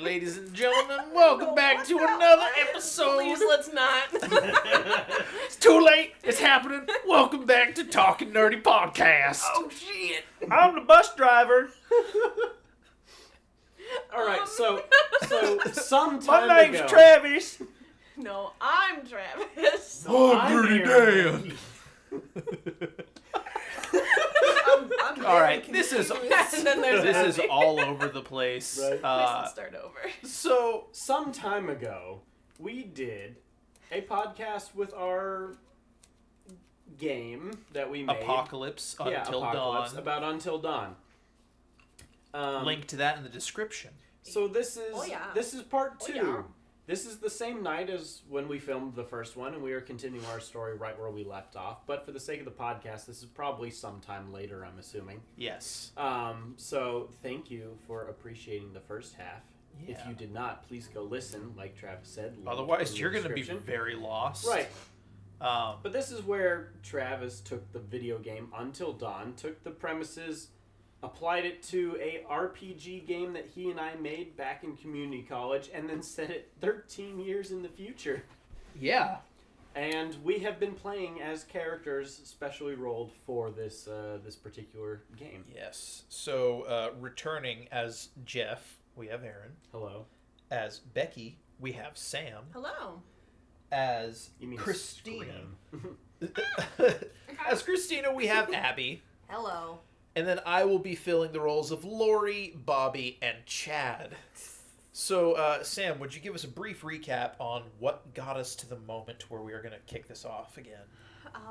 ladies and gentlemen. Welcome back to another episode. Please, let's not. It's too late. It's happening. Welcome back to Talking Nerdy Podcast. Oh, shit. I'm the bus driver. All right, so some time My name's ago, Travis. No, I'm Travis. I'm Dirty Aaron. Dan. I'm All right, very this is confused. And then there's this is all over the place. Right. Let's start over. So some time ago, we did a podcast with our game that we made. Apocalypse Until Apocalypse, Dawn. about Until Dawn. Link to that in the description. So this is this is part 2. yeah. This is the same night as when we filmed the first one, and we are continuing our story right where we left off. But for the sake of the podcast, this is probably sometime later, I'm assuming. Yes. So thank you for appreciating the first half. Yeah. If you did not, please go listen, like Travis said. link in Otherwise, the you're going to be description. very lost. Right. Um, But this is where Travis took the video game Until Dawn, took the premises, applied it to a RPG game that he and I made back in community college, and then set it 13 years in the future. yeah. And we have been playing as characters specially rolled for this this particular game. Yes. So, returning as Jeff, we have Aaron. Hello. As Becky, we have Sam. Hello. As You mean Christina. scream. As Christina, we have Abby. Hello. And then I will be filling the roles of Laurie, Bobby, and Chad. So, Sam, would you give us a brief recap on what got us to the moment where we are going to kick this off again?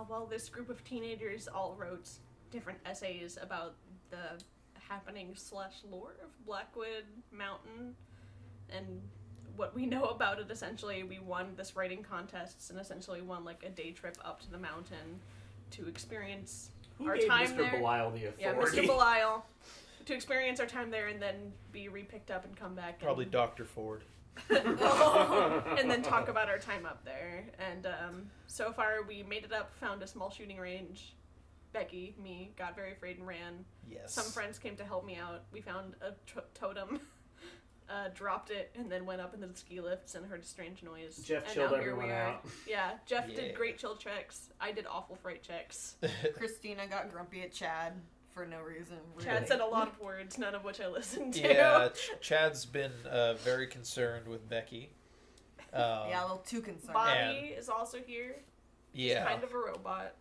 Well, this group of teenagers all wrote different essays about the happening/lore of Blackwood Mountain, and what we know about it. Essentially, we won this writing contest and essentially won like a day trip up to the mountain to experience Who our gave time Mr. there. Belial the Yeah, authority? Mr. Belial. To experience our time there and then be re-picked up and come back. Probably and, Dr. Ford. and then talk about our time up there. And so far, we made it up, found a small shooting range. Becky, me, got very afraid and ran. Yes. Some friends came to help me out. We found a totem, dropped it, and then went up into the ski lifts and heard a strange noise. Jeff and chilled now here everyone we are. out. Yeah, Jeff Yeah. did great chill checks. I did awful fright checks. Christina got grumpy at Chad for no reason. Really. Chad said a lot of words, none of which I listened to. Yeah, Chad's been very concerned with Becky. Yeah, a little too concerned. Bobby is also here. He's Yeah. kind of a robot.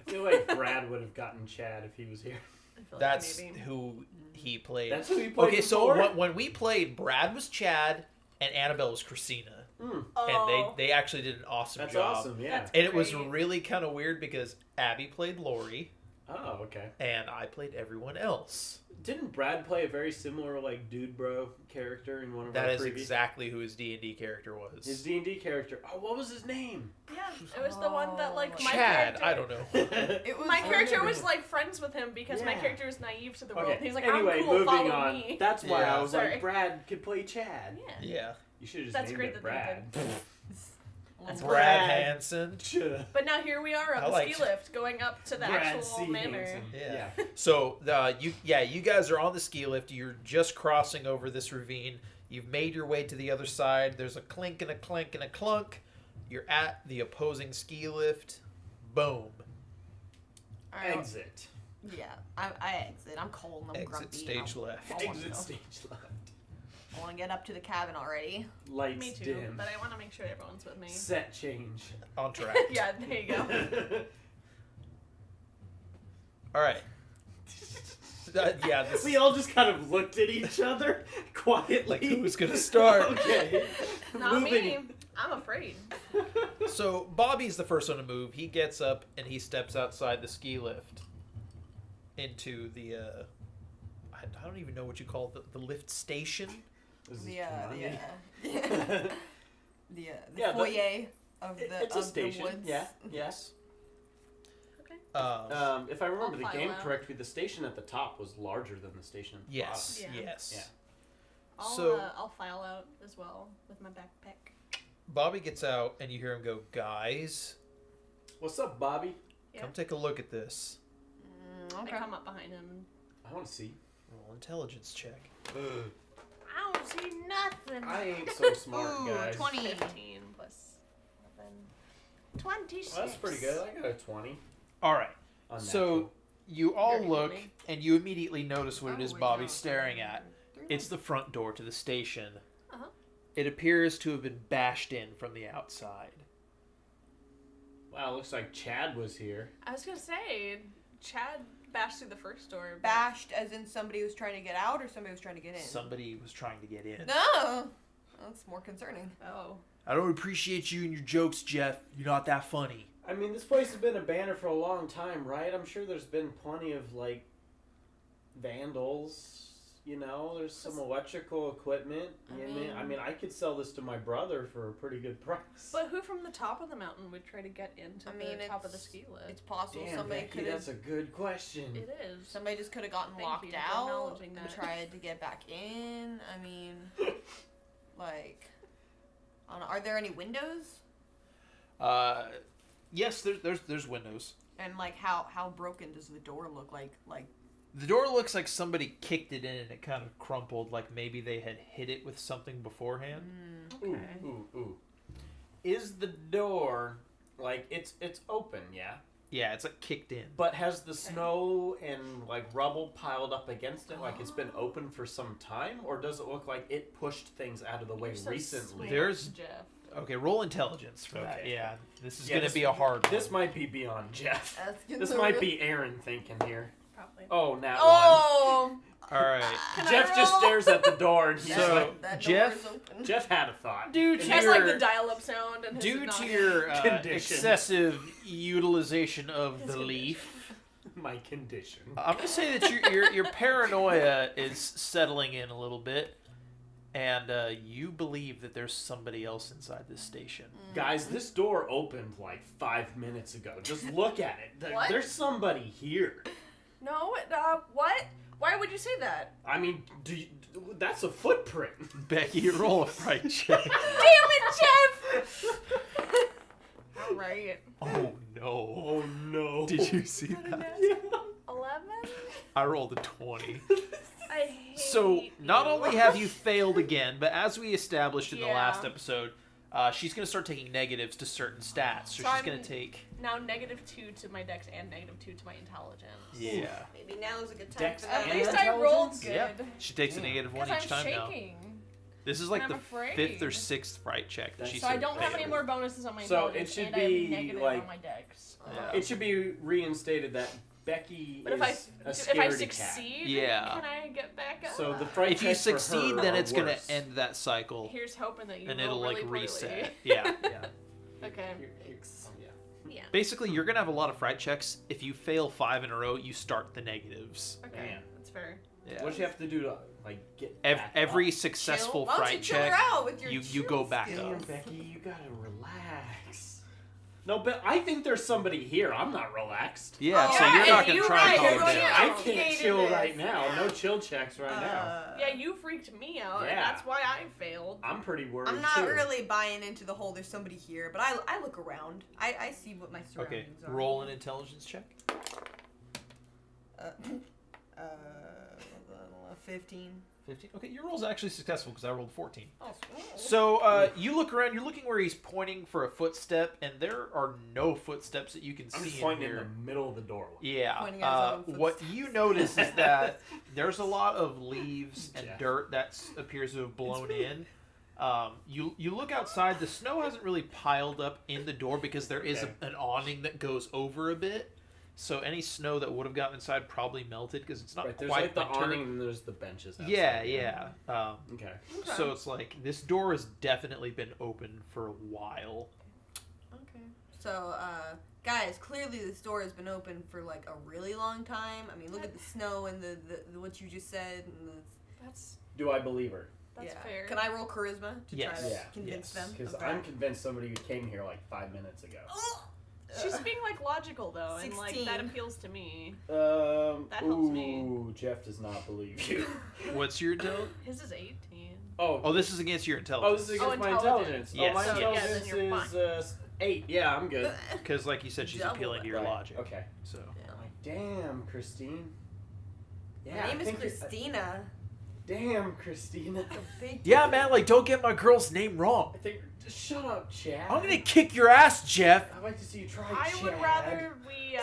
I feel like Brad would have gotten Chad if he was here. I feel That's like maybe. who he played. That's who he played Okay, so before? when we played, Brad was Chad and Annabelle was Christina. Mm, Oh, And they actually did an awesome that's job. awesome, yeah. That's And it was great. really kind of weird because Abby played Laurie Oh, okay. and I played everyone else. Didn't Brad play a very similar, like, dude bro character in one of That our is previous... exactly who his D&D character was. His D&D character. Oh, what was his name? Yeah, it was the one that like my Chad, character. I don't know. It was My character was like friends with him because my Yeah. character is naive to the world. Okay, He's like, anyway, I'm cool, moving follow on. me. That's why Yeah. I was Sorry. like, Brad could play Chad. Yeah. Yeah. You should have just That's named great it that they Brad. That's Brad Brad. Hansen. But now here we are on I the liked- ski lift, going up to the Brad actual C. manor. Hansen. Yeah. So you guys are on the ski lift. You're just crossing over this ravine. You've made your way to the other side. There's a clink and a clink and a clunk. You're at the opposing ski lift. Boom. All right. Exit. Yeah, I exit. I'm cold and I'm Exit grumpy. stage left. I wanna Exit go. stage left. I want to get up to the cabin already. Lights Me too, dim. but I want to make sure everyone's with me. Set change. On track. Yeah, there you go. All right. This We all just kind of looked at each other quietly. like who's gonna start? Okay. Not Moving. me. I'm afraid. So Bobby's the first one to move. He gets up and he steps outside the ski lift into the I don't even know what you call it, the lift station. This is The funny. the Yeah, foyer of the It's a station. woods. Yeah. Yes. Okay. If I remember I'll the file game out. correctly, the station at the top was larger than the station at the Yes. Yeah. Yes. Yeah. I'll file out as well with my backpack. Bobby gets out and you hear him go, "Guys, bottom. What's up, Bobby? Yeah. come take a look at this." Okay. I come up behind him. I want to see. Roll intelligence check. Ow! See nothing. I ain't so smart, Ooh, guys. 20. 15 plus 11. 26. Well, that's pretty good. I got a 20. All right. On So you all Very look, funny. and you immediately notice what it is Oh, wait, Bobby's no. staring at. It's the front door to the station. Uh-huh. It appears to have been bashed in from the outside. Wow, looks like Chad was here. I was gonna say, Chad bashed through the first door. but- Bashed as in somebody was trying to get out or somebody was trying to get in? Somebody was trying to get in. No! That's more concerning. Oh. I don't appreciate you and your jokes, Jeff. You're not that funny. I mean, this place has been abandoned for a long time, right? I'm sure there's been plenty of, like, vandals. You know, there's some electrical equipment. I mean, I could sell this to my brother for a pretty good price. But who from the top of the mountain would try to get into the top of the ski lift? It's possible Damn, somebody Becky, could that's have. a good question. It is. Somebody just could have gotten Thank locked you for out acknowledging and that. tried to get back in. I mean, like, I don't know, are there any windows? Yes, there's windows. And like, how broken does the door look? Like The door looks like somebody kicked it in and it kind of crumpled, like maybe they had hit it with something beforehand. Ooh, ooh. Is the door, like, it's open, yeah? Yeah, it's like kicked in. But has the snow and, like, rubble piled up against it like it's been open for some time? Or does it look like it pushed things out of the way You're so recently? smart, There's- Jeff. Okay, roll intelligence for that. Okay. Yeah, this is Yeah, gonna this- be a hard one. This might be beyond Jeff. that's This might be Aaron thinking here. Probably. Oh, now Oh! All right. Can I Jeff just roll? stares at the door and he's So, like, that Jeff- door is open. Jeff had a thought. Due He to has like your the dial-up sound and his due to not- your Condition. excessive utilization of His the condition. leaf, My condition. I'm gonna say that your paranoia is settling in a little bit, and you believe that there's somebody else inside this station. Guys, this door opened like 5 minutes ago. Just look at it. What? There's somebody here. No, what? Why would you say that? I mean, that's a footprint. Becky, roll a fright check. Damn it, Jeff! All right. Oh no! Oh no. Did you see that? 11? I rolled a 20. I hate So not you. only have you failed again, but as we established in the Yeah. last episode, she's going to start taking negatives to certain stats. So So she's I'm- going to take... Now -2 to my dex and -2 to my intelligence. Yeah. Maybe now is a good time Dex for At that. and least I rolled intelligence? good. Yeah. She takes a negative one Because each I'm time now. shaking. This is like I'm the afraid. 5th or 6th fright check that That's- she's So I don't have any failed. more bonuses on my So it intelligence, should and I have be, negative like- on my dex. Yeah. It should be reinstated that Becky But is a if scaredy I cat. succeed, Yeah. can I get back up? So the fright If you checks for succeed, her then are it's going worse. to end that cycle, Here's hoping that you and roll it'll really like poorly. reset. Yeah. Okay. Yeah. Basically, you're going to have a lot of fright checks. If you fail 5 in a row, you start the negatives. Okay. Man. That's fair. Yeah. What do you have to do to like get back Every up? successful Why don't fright you chill her check, out with your you chill go back skills? up. Damn, Becky, you gotta relax. No, but I think there's somebody here. I'm not relaxed. Yeah, Oh, so yeah, you're not and going to you're try and right, calm you're down. right. I Yeah. can't Hated chill this. right now. No chill checks right now. Yeah, you freaked me out, and Yeah. that's why I failed. I'm pretty worried I'm not too. really buying into the whole there's somebody here, but I look around. I see what my Okay, surroundings are. roll an intelligence check. Uh, 15. 15. Okay, your roll's actually successful because I rolled 14. Oh, So you look around, you're looking where he's pointing for a footstep, and there are no footsteps that you can I'm see just in pointing in here. the middle of the doorway. Yeah. Pointing at his own What footsteps. you notice is that there's a lot of leaves and Yeah. dirt that appears to have blown in. You look outside. The snow hasn't really piled up in the door because there is Okay. an awning that goes over a bit. So any snow that would have gotten inside probably melted because it's not Right, there's quite like the winter. awning and there's the benches outside. Yeah. Okay. So it's like this door has definitely been open for a while. Okay. So, guys, clearly this door has been open for like a really long time. I mean, look at the snow and the what you just said. And That's Do I believe her? that's yeah. fair. Can I roll charisma to Yes. try to Yeah. convince them? Because Okay. I'm convinced somebody who came here like 5 minutes ago. She's being like logical though, and like 16. that appeals to me. That helps me. Ooh, Jeff does not believe you. What's your intelligence? His is 18. Oh, this is against your Oh, intelligence. this is against my intelligence. intelligence. Yes. Oh, my So, yeah, intelligence then you're is 8. Yeah, I'm good. Because, like you said, she's Double appealing to your Right, logic. Okay. So I'm like, damn, Christine. Yeah, My name I is think Christina. Damn, Christina. Big Yeah, man, like, don't get my girl's name wrong. I think. Just shut up, Chad. I'm gonna kick your ass, Jeff. I'd like to see you try. I Chad. would rather we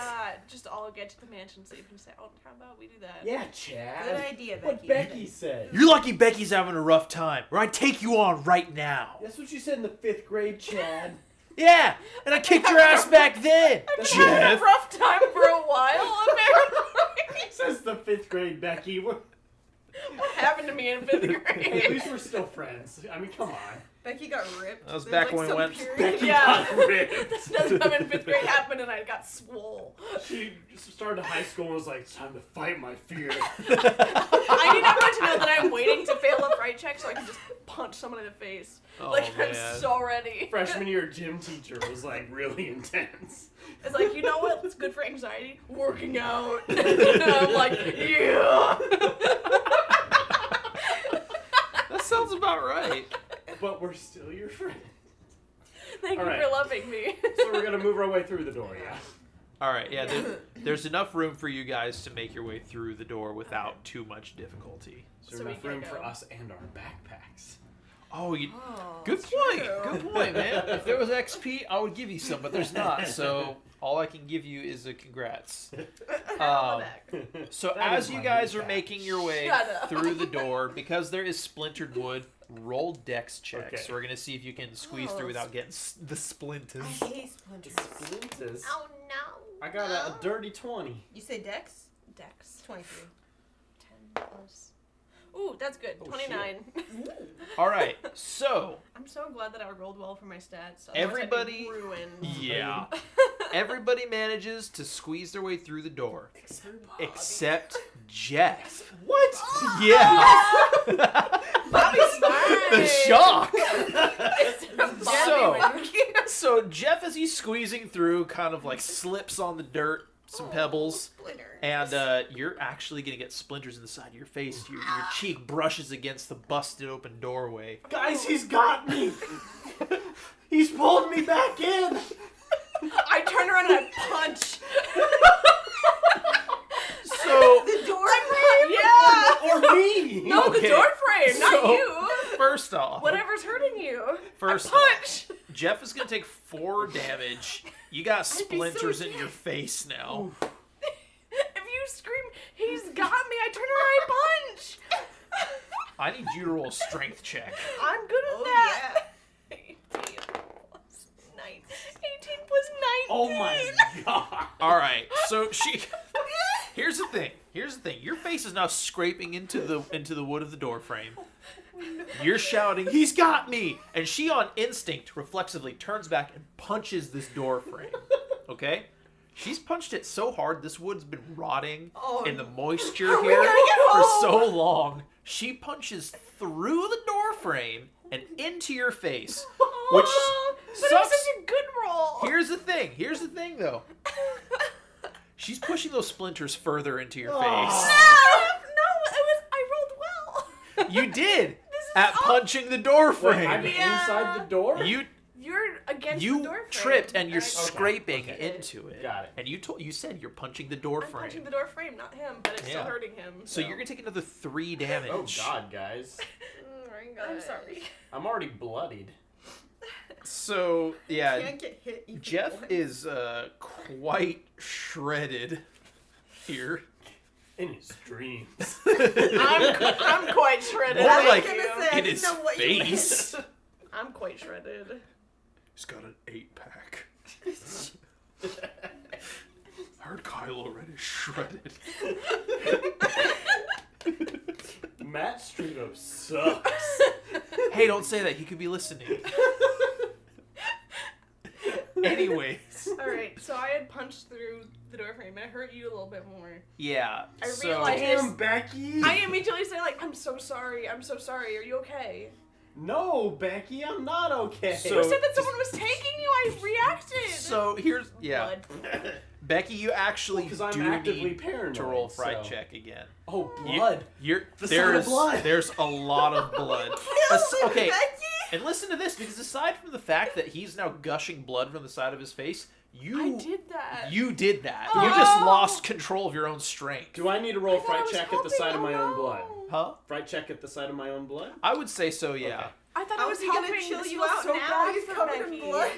just all get to the mansion so you can say, oh, how about we do that? Yeah, Chad. Good idea, Becky. What Becky said. You're lucky Becky's having a rough time, or I'd take you on right now. That's what you said in the 5th grade, Chad. Yeah, and I kicked your ass back then, I've been having Jeff. a rough time for a while, apparently. Says the 5th grade Becky. What happened to me in 5th grade? Hey, at least we're still friends. I mean, come on. Becky got ripped. That was There's, back like, when we some went- period- Becky Yeah. got ripped. This does come in 5th grade happened and I got swole. She just started high school and was like, it's time to fight my fear. I need everyone to know that I'm waiting to fail a fright check so I can just punch someone in the face. Oh, like, I'm man. so ready. Freshman year gym teacher was like really intense. It's like, you know what? It's good for anxiety? Working out. I'm like, yeah. That sounds about right. But we're still your friend. Thank All you right. for loving me. So we're gonna move our way through the door, yeah. All right, yeah, there's enough room for you guys to make your way through the door without too much difficulty. So, So we enough can room go. for us and our backpacks. Oh, you, Oh, good that's point. true. Good point, man. If there was XP, I would give you some, but there's not. So all I can give you is a congrats. I'll back. So That as is you my guys new are fact. making your way Shut up. through the door, because there is splintered wood, roll dex checks. Okay. So we're gonna see if you can squeeze Oh, through without getting the splinters. I hate splinters. Splinters. Oh no. I got a dirty 20. You say Dex? Dex. 23. 10 plus. Ooh, that's good. Oh, 29. All right, so I'm so glad that I rolled well for my stats. Otherwise Everybody- I'd be ruined. yeah, everybody manages to squeeze their way through the door except Jeff. What? Yeah. Bobby's fine. The shock. Bobby So Jeff, as he's squeezing through, kind of like slips on the dirt, some pebbles, Splinter. and you're actually gonna get splinters in the side of your face. Your cheek brushes against the busted open doorway. Guys, he's got me. He's pulled me back in. I turn around and I punch. So The door Yeah. Or me. No, Okay, the door frame, not so- you. first off, Whatever's hurting you. First I punch. Jeff is gonna take 4 damage. You got be so splinters in dead. your face now. If you scream, he's got me, I turn around, I punch. I need you to roll a strength check. I'm good at Oh, that. 18 plus 9. 18 plus 19. Oh my god. All right, so she. Here's the thing. Your face is now scraping into the wood of the door frame. You're shouting, "He's got me!" And she, on instinct, reflexively turns back and punches this door frame. Okay? She's punched it so hard, this wood's been rotting in the moisture We here gotta get for home. so long. She punches through the door frame and into your face, which Oh, but it was sucks. such a good roll. Here's the thing, though. She's pushing those splinters further into your No, face. I rolled well. You did This is at awful. punching the door Wait, frame. I'm Yeah. inside the door? You're against the You door frame. tripped and you're I- scraping okay. into it. Got it. And you said you're punching the door I'm frame. punching the door frame, not him, but it's still Yeah. hurting him. So you're gonna take another 3 Oh damage. god, guys. I'm sorry. I'm already bloodied. So yeah, Can't get hit even Jeff once. is quite shredded here. In his dreams. I'm quite shredded. More thank like you. gonna say, I in didn't his know what you meant. face. I'm quite shredded. He's got an 8-pack. I heard Kylo Ren is shredded. Matt straight up sucks. Hey, don't say that. He could be listening. Anyways, All right, so I had punched through the door frame and I hurt you a little bit more. yeah. I so, realized- Damn, Becky. I immediately say like, I'm so sorry. Are you okay? No, Becky, I'm not okay. So- You said that someone was taking you. I reacted. So here's Blood. Becky, you actually Because I'm do actively need paranoid. to roll fright so- check again. Oh, You- blood. You're The sign of blood. There's a lot of blood. Okay, Becky! and listen to this, because aside from the fact that he's now gushing blood from the side of his face, You did that. You did that. You just lost control of your own strength. Do I need to roll I thought I fright was check at the side of my helping. own blood? Huh? Fright check at the side of my own blood? I would say so, yeah. Okay. I thought How I was is he gonna helping. chill This you was out so now? bad He's for covered Becky. in blood.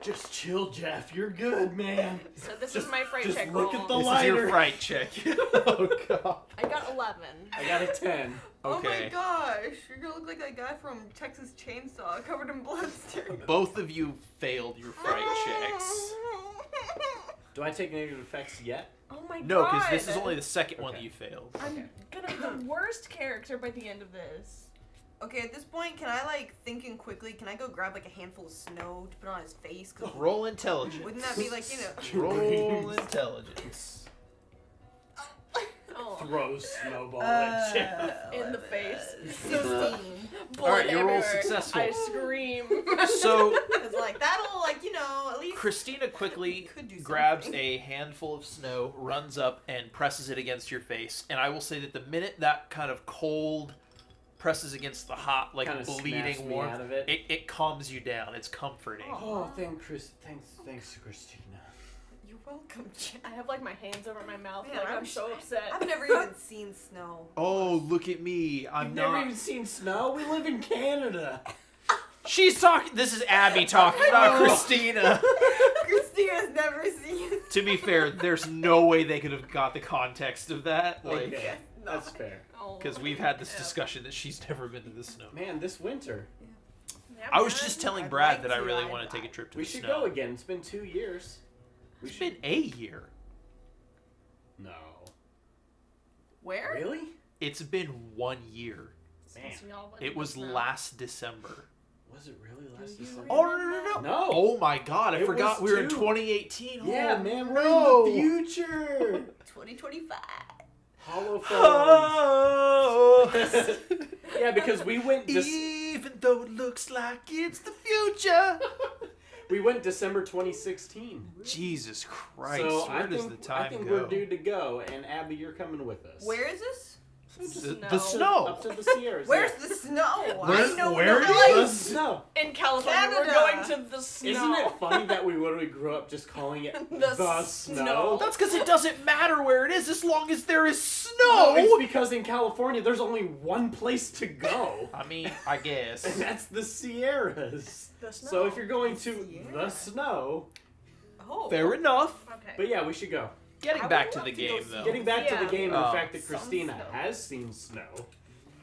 Just chill, Jeff. You're good, man. So this is my fright just check look roll. at the This lighter. is your fright check. Oh, God. I got 11. I got a 10. Oh my Okay. gosh, you're gonna look like that guy from Texas Chainsaw, covered in blood. Both of you failed your fright checks. Do I take negative effects yet? Oh my god. No, because this is only the second one that Okay. you failed. I'm gonna be the worst character by the end of this. Okay, at this point, can I, like, thinking quickly, can I go grab, like, a handful of snow to put on his face? 'Cause Roll intelligence. wouldn't that be, like, you know... Roll intelligence. Oh. Throw snowball at Jeff. In the face. 16. Blood Alright, your roll's everywhere. successful. I scream. So, Because, like, that'll, like, you know, at least... Christina quickly Could do grabs something. a handful of snow, runs up, and presses it against your face. And I will say that the minute that kind of cold presses against the hot, like Kinda snaps bleeding me warmth, out of it. it calms you down. It's comforting. Oh, thanks, Christina. You're welcome, Jack. I have like my hands over my mouth, Man, like I'm I'm so upset. I've never even seen snow. Oh, look at me. I'm You've not. never even seen snow? We live in Canada. She's talking. This is Abby talking about Christina. Christina's never seen To be fair, there's no way they could have got the context of that. Like, Okay, that's fair. Oh. because we've had this Yeah. discussion that she's never been to the snow. Man, this winter. Yeah, I was man. just telling I'd Brad like that I to, really I'd want to take a like- trip to We the should snow. go again. It's been 2 years. We It's should... been a year. No. Where? Really? It's been 1 year. Since y'all went It to was the snow. last December. Was it really last Do you December? Oh, no. No. Oh my God, I It forgot was we were in two. 2018. Yeah, Oh, man, no. we're in the future. 2025. Hollow phones. Oh. Yeah, because we went Even though it looks like it's the future. we went December 2016. Jesus Christ, So where does the time I think go? we're due to go, and Abby, you're coming with us. Where is this? The snow. Up to the Sierras. Where's yeah. the snow? Where- I know where the is The place. snow? In California, Canada. we're going to the snow. Isn't it funny that we literally grew up just calling it The the snow. snow? That's because it doesn't matter where it is as long as there is No, snow. it's because in California there's only one place to go, I mean, I guess. and that's the Sierras. The snow. So if you're going The to the Sierras. snow, Oh. Fair enough. Okay. but yeah, we should go. Getting I back would to love the to go game, see though. Getting back to Yeah. the game and the Oh. fact that Some Christina snow. has seen snow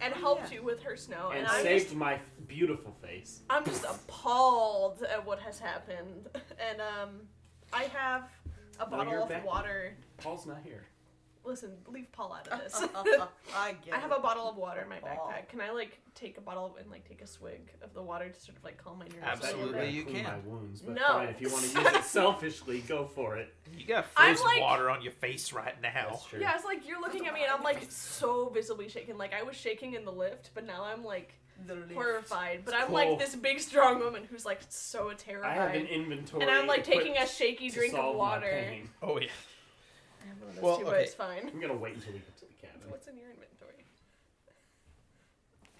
And helped you with her snow, and I'm saved just, my beautiful face. I'm just appalled at what has happened. And I have a No, bottle you're of back. water. Paul's not here. Listen, leave Paul out of this. I get I have it. a bottle of water in my Paul. backpack. Can I like take a bottle and like take a swig of the water to sort of like calm my nerves? Absolutely. A little bit? you Clean can. my wounds, but No. fine, if you want to use it selfishly, go for it. You got I'm frozen like- water on your face right now. That's true. Yeah, it's like you're looking at me and I'm like so visibly shaken. Like I was shaking in the lift, but now I'm like The lift. horrified. But It's I'm cool. like this big strong woman who's like so I terrified. have an inventory. and I'm like taking a equipped shaky to drink of solve my water. pain. Oh, yeah. I have one of those Well, too, okay. but it's fine. I'm gonna wait until we get to the cabin. What's in your inventory?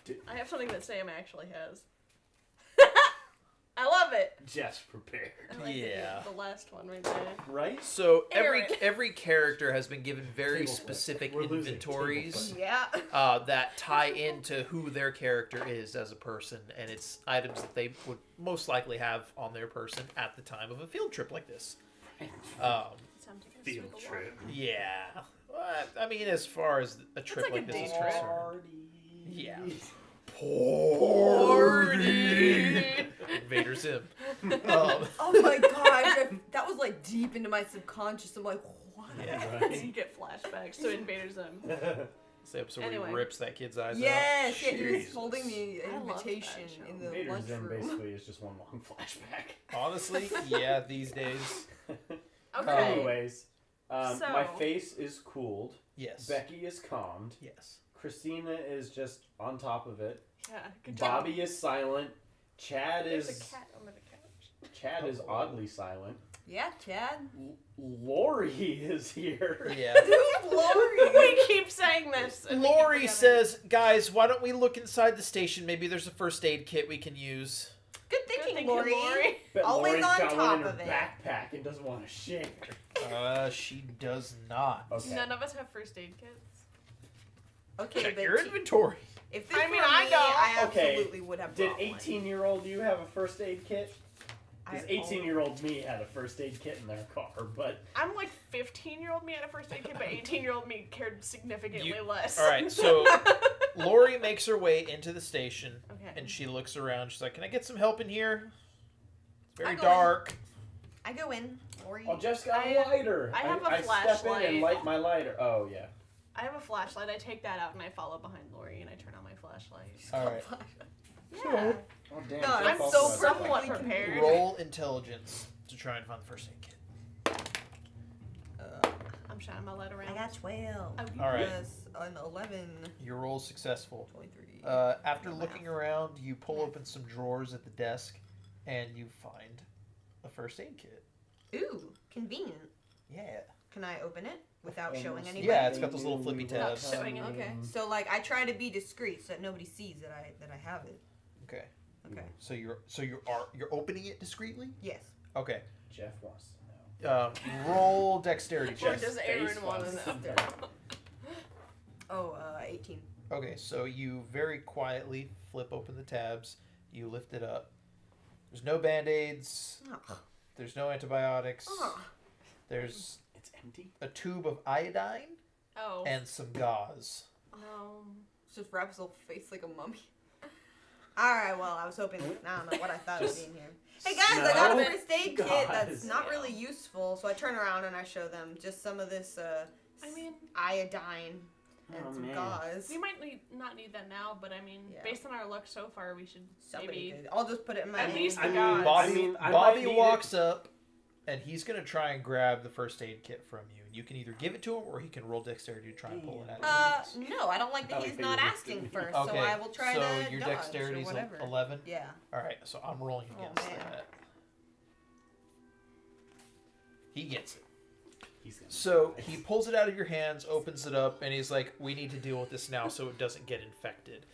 Did- I have something that Sam actually has. I love it. Just prepared. I like Yeah. the last one right there. Right? So Aaron. every character has been given very Table flip. specific We're losing. inventories Table Yeah. that tie into who their character is as a person, and it's items that they would most likely have on their person at the time of a field trip like this. Sounds like a Field swig of trip. Yeah. Well, I mean, as far as a trip like a like this day is trip. concerned. Yeah. Party. Invader Zim. Oh my gosh, that was like deep into my subconscious. I'm like, what? Yeah. So Right. you get flashbacks to Invader Zim. It's the episode where Anyway. he rips that kid's eyes Yes, yeah, he was Jesus. holding the I loved that invitation show. in the Invader Zim lunchroom. basically is just one long flashback. out. Honestly, yeah, these days. Okay. Anyways, my So- face is cooled. Yes. Becky is calmed. Yes. Christina is just on top of it. Yeah. Good job. Bobby is silent. Chad There's is a cat under the couch. Chad is oddly silent. Yeah, Chad. Laurie is here. Yeah. Dude, Laurie. We keep saying this. and we keep Laurie forgetting. says, guys, why don't we look inside the station? Maybe there's a first aid kit we can use. Good Good thinking, thinking, Laurie. Bet Always Laurie's on got top one in her of it. backpack and doesn't want to share. She does not. Okay. None of us have first aid kits. Okay, Check but your inventory. if this I mean, were I me, don't. I Okay, absolutely would have Did brought one. 18-year-old you have a first aid kit? Because I 18-year-old me had a first aid kit in their car, but I'm like 15-year-old me had a first aid kit, but 18-year-old me cared significantly less. All right, so Laurie makes her way into the station, Okay. and she looks around. She's like, "Can I get some help in here? It's very I'll go dark." I go in, Laurie. oh, Jeff's got I- a lighter. I have a I step in flashlight. and light my lighter. Oh yeah. I have a flashlight. I take that out and I follow behind Laurie and I turn on my flashlight. All right. Yeah. Oh damn. No, Jeff I'm also so has a somewhat flashlight. prepared. Roll intelligence to try and find the first aid kit. I'm shining my light around. I got 12. Oh, All right. Plus an 11. Your roll's successful. 23. After Math. looking around, you pull open some drawers at the desk, and you find a first aid kit. Ooh, convenient. Yeah. Can I open it without showing Almost anybody? Yeah, it's got those little flippy Without tabs. showing anything. Okay. So like I try to be discreet so that nobody sees that I have it. Okay. Okay. So you're opening it discreetly. Yes. Okay. Jeff wants to know. Roll dexterity Or check. does Face Aaron want wants to to know? know. Oh, 18. Okay, so you very quietly flip open the tabs. You lift it up. There's no band-aids. Oh. There's no antibiotics. Oh. There's It's empty. a tube of iodine Oh. and some gauze. No. Just wraps his whole face like a mummy. Alright, well, I was hoping. I don't know what I thought would be in here. Hey guys, I got a No first aid kit that's gauze. not really useful, so I turn around and I show them just some of this I mean, iodine and Oh, some man. gauze. we might not need that now, but I mean, Yeah. based on our luck so far, we should Somebody maybe. could. I'll just put it in my At hand. least I the mean, gauze. Bobby, I Bobby might need walks up, and he's gonna try and grab the first aid kit from you. You can either give it to him, or he can roll dexterity to try and pull it out. No, I don't like that That'd he's be not pretty asking risky. first, so Okay, I will try so to your dodge dexterity's or whatever. 11. Yeah. All right, so I'm rolling Oh, against man. that. He gets it. He's gonna So he pulls it out of your hands, opens it up, and he's like, "We need to deal with this now, so it doesn't get infected."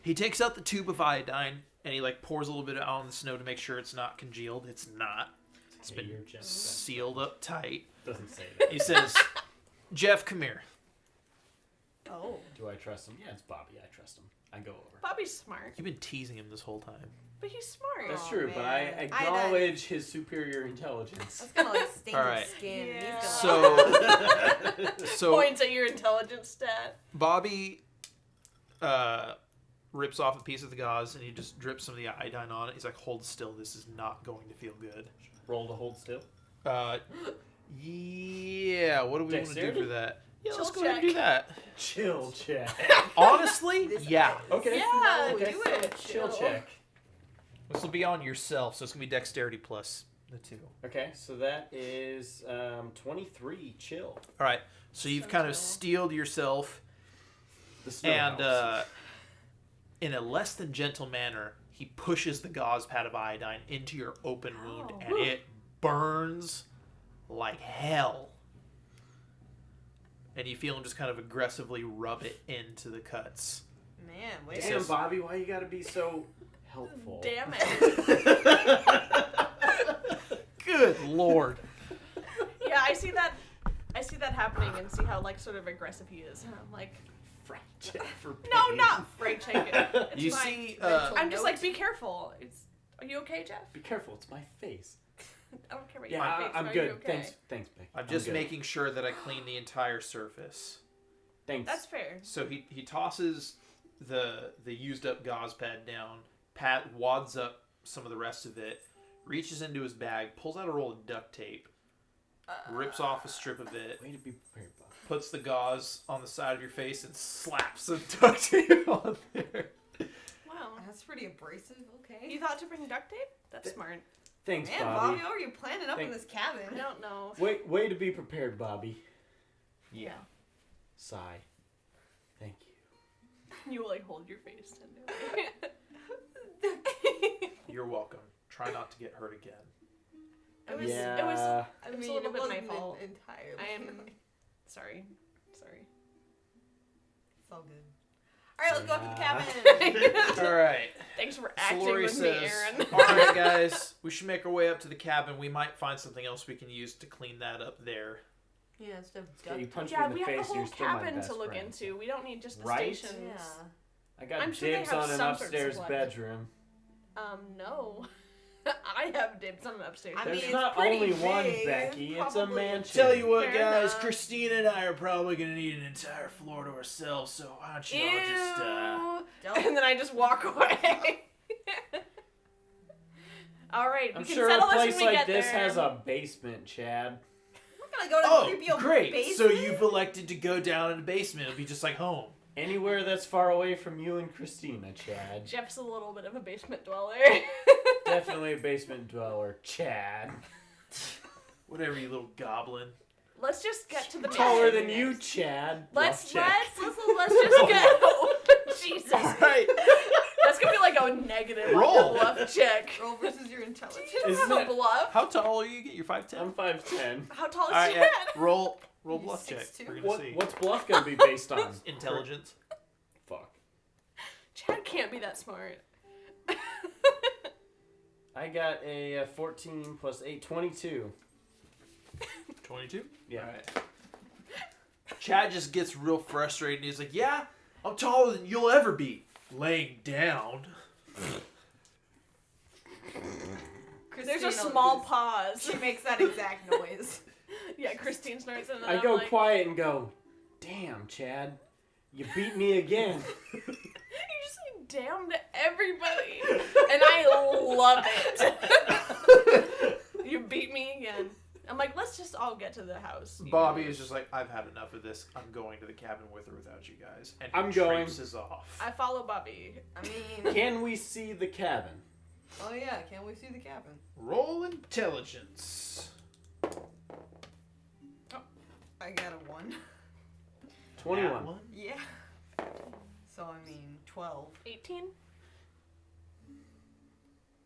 He takes out the tube of iodine and he like pours a little bit out on the snow to make sure it's not congealed. It's not. It's Hey, been you're Jeff. sealed up tight. Doesn't say that. He says, "Jeff, come here." Oh. Do I trust him? Yeah, it's Bobby. I trust him. I go over. Bobby's smart, You've been teasing him this whole time. but he's smart. That's Aw, true, but I man. acknowledge his superior intelligence. That's gonna like stain All his right. skin. Yeah. He's So, so Points at your intelligence stat. Bobby rips off a piece of the gauze and he just drips some of the iodine on it. He's like, "Hold still. This is not going to feel good." Roll to hold still. Yeah. What do we want to do Dexterity? for that? Yeah, let's Chill go ahead and do check. that. Chill check. Honestly, This yeah. guy- Okay. Yeah, Okay. do it. Chill check. This will be on yourself, so it's gonna be dexterity plus the 2. Okay, so that is 23. Chill. All right. So you've So kind of chill. steeled yourself, The snow and house. in a less than gentle manner, he pushes the gauze pad of iodine into your open wound, Ow. and it burns like hell. And you feel him just kind of aggressively rub it into the cuts. Man, wait. Damn, says- Bobby, why you gotta be so helpful? Damn it. Good lord. Yeah, I see that. I see that happening and see how like sort of aggressive he is. And I'm like, Frank check for no, pain. not Frank Shaken. It's You fine. see, I'm just like, be careful. Are you okay, Jeff? Be careful, it's my face. I don't care about Yeah, your face. I'm Are good. You okay? Thanks, Becky. I'm just good. making sure that I clean the entire surface. Thanks. That's fair. So he tosses the used up gauze pad down, wads up some of the rest of it, reaches into his bag, pulls out a roll of duct tape, rips off a strip of it, Way to be prepared, Bobby. puts the gauze on the side of your face, and slaps some duct tape on there. Wow. That's pretty abrasive. Okay. You thought to bring duct tape? That's smart. Thanks, Man, Bobby. Bobby, what are you planning up in this cabin? I don't know. Way to be prepared, Bobby. Yeah. Sigh. Thank you. You like hold your face tenderly. You're welcome. Try not to get hurt again. It was. Yeah. It was. I It was mean, a little it bit my wasn't fault. entirely. I am sorry. Sorry. It's all good. Alright, let's go up to the cabin. All right. Thanks for So acting Laurie with says, me, Aaron. all right, guys, we should make our way up to the cabin. We might find something else we can use to clean that up there. Yeah, stuff. Okay, you punch Yeah, me we in the have face, the whole you're still my cabin best to look friend. into. We don't need just the Right? stations. Yeah. I got I'm sure they dibs have on an some sort of upstairs supplies. bedroom. No. I have dibs on an upstairs. I mean, There's it's not pretty only one big. Becky, it's a Probably- mansion. Tell you what, Fair guys, enough. Christina and I are probably going to need an entire floor to ourselves, so why don't you all just, Don't. And then I just walk away. All right, I'm we can sure a settle this place when we like get this there. has a basement, Chad. I'm gonna go to the Oh, creepy old great. basement. So you've elected to go down in the basement. It'll be just like home. Anywhere that's far away from you and Christina, Chad. Jeff's a little bit of a basement dweller. Definitely a basement dweller, Chad. Whatever, you little goblin. Let's just get to the Taller mission. than you, Chad. Let's Bluff check. just get. Jesus. All right. That's gonna be like a negative Roll. bluff check. Roll versus your intelligence. You don't Isn't have a it- bluff. How tall are you? You're 5'10"? I'm 5'10". How tall is All right, Chad? yeah. Roll He's bluff check. 6'2". We're gonna see. What's bluff gonna be based on? Intelligence. Fuck. Chad can't be that smart. I got a 14 plus 8, 22. 22? Yeah. All right. Chad just gets real frustrated and he's like, yeah, I'm taller than you'll ever be. Laying down. There's a Christina small just- pause. She makes that exact noise. Yeah, Christine starts and then I I'm go like, quiet and go, damn, Chad, you beat me again. You just say damn to everybody. And I love it. You beat me again. I'm like, let's just all get to the house. Bobby is just like, I've had enough of this. I'm going to the cabin with or without you guys. And he I'm going. traipses off. I follow Bobby. I mean, Can we see the cabin? oh yeah, can we see the cabin? Roll intelligence. I got a 1. 21. That one? Yeah. So I mean, 12. 18?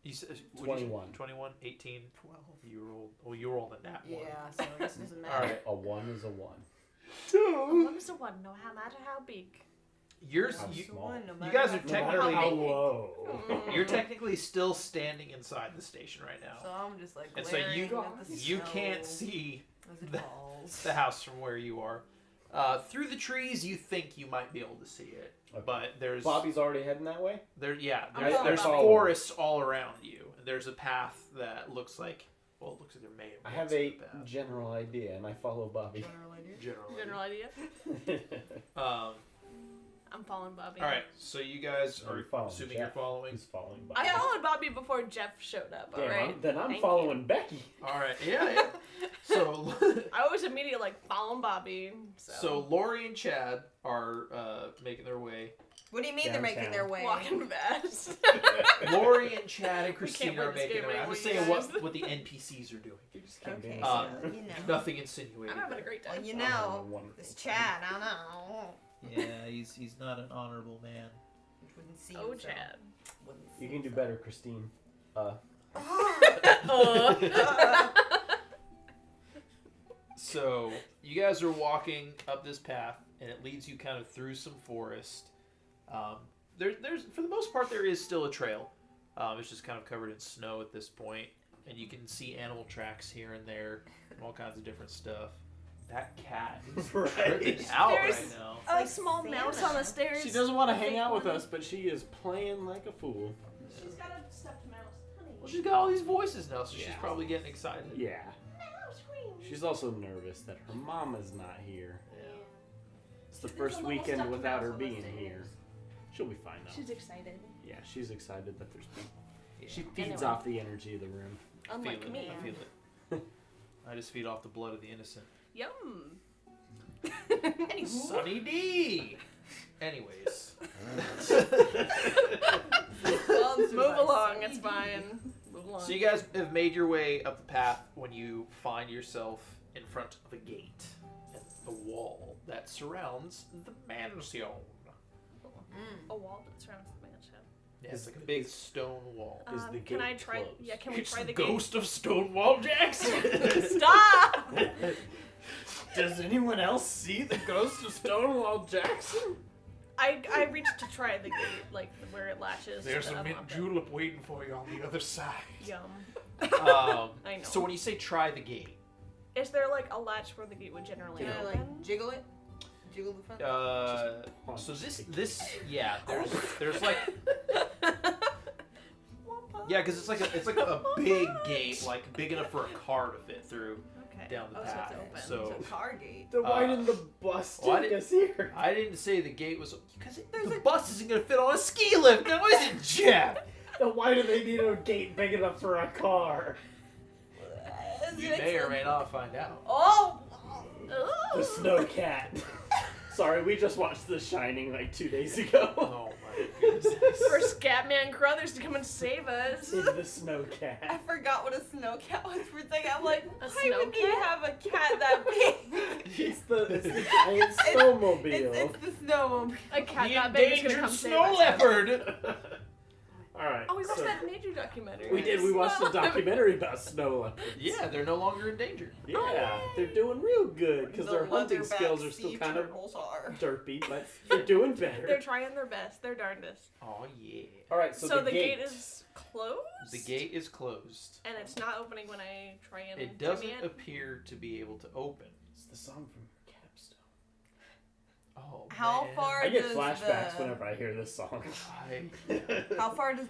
You said, what'd you say? 21. 21, 18, 12. You rolled a nat one. Yeah, so I guess it doesn't matter. All right. A 1 is a 1. One is a one, no matter how big. Yours, How you, small. No you matter guys how are No matter technically- how low. you're technically still standing inside the station right now. So I'm just like And so glaring you at the you snow can't see as it the- falls. the house from where you are. Through the trees, you think you might be able to see it, Okay. but there's Bobby's already heading that way? there's I'm following there's Bobby. forests all around you. There's a path that looks like it looks like there may have I been have some a path. general idea, and I follow Bobby. General idea. General idea? Um, I'm following Bobby. all right, so you guys are I'm following assuming Jeff. you're following. Who's following Bobby? I followed Bobby before Jeff showed up, Damn, alright? then I'm Thank following Becky. All right, yeah. So I was immediately like following Bobby. so Laurie and Chad are making their way. What do you mean they're making Downtown. their way? walking fast. Laurie and Chad and We Christina can't are play this making game their way. I'm just anymore, saying you what the NPCs are doing. You just can't be Okay, in Uh, the so, you know. Nothing insinuated. I'm having a there. great Well, time. you I'm having a know, wonderful this time. Chad, I know. Yeah, he's not an honorable man. Wouldn't see Oh, himself. Chad. Wouldn't see You can do himself. better, Christine. So you guys are walking up this path, and it leads you kind of through some forest. There's for the most part there is still a trail. It's just kind of covered in snow at this point, and you can see animal tracks here and there, and all kinds of different stuff. That cat is Right. tripping out There's- right now. A like small Santa. mouse on the stairs. She doesn't want to A hang fake out with one. us, but she is playing like a fool. She's got a stuffed mouse. Honey. Well, she's got all these voices now, so she's Yeah. probably getting excited. Yeah. Mouse queen. She's also nervous that her mama's not here. Yeah. It's the There's first a little weekend stuffed without mouse her on the being stairs. here. She'll be fine though. She's excited. Yeah, she's excited that there's people. Yeah. She feeds Anyway. off the energy of the room. I feel Unlike it. me. I feel it. I just feed off the blood of the innocent. Yum. Sunny D. Anyways. Move along, it's fine. Move along. So you guys have made your way up the path when you find yourself in front of a gate and the wall that surrounds the mansion. A wall that surrounds the mansion. Yeah, it's like a big stone wall. Is the Can I gate try? closed? Yeah, can we It's try the the ghost of Stonewall Jackson. gate? Stop! Does anyone else see the ghost of Stonewall Jackson? I reached to try the gate, like where it latches. There's to a mint unlock it. julep waiting for you on the other side. Yum. I know. So when you say try the gate, Is there like a latch where the gate would generally Can I open? like jiggle it? Jiggle the fence? so this yeah, there's like yeah, because it's like a big gate, like big enough for a car to fit through Okay. down the Oh, path. so it's So It's a car gate. Then why didn't the bus why take did- us here? I didn't say the gate was because There's the a- bus isn't gonna fit on a ski lift. Now is it, Jeff? Then why do they need a gate big enough for a car? You may or may not find out. Oh! The snow cat. Sorry, we just watched The Shining like 2 days ago. Oh my goodness. For Scatman Crothers to come and save us. In the snow I cat. forgot what a snow cat was for a second. I'm like, A why snow would you cat? have a cat that big? It's the giant snowmobile. It's the snowmobile. A cat The that big is gonna endangered come save snow us. leopard. Alright. Oh, we watched so that nature documentary. we did. We watched a documentary about snow leopards. Yeah, they're no longer endangered. Yeah, they're doing real good because The their hunting leatherback skills are still sea kind of turtles are. derpy, but they're doing They're better. trying their best. They're darndest. Oh yeah. Alright, So the gate is closed? The gate is closed. And it's not opening when I try and It jimmy doesn't it? appear to be able to open. It's the song from Capstone. Oh. How man. far I get does flashbacks the, whenever I hear this song. How far does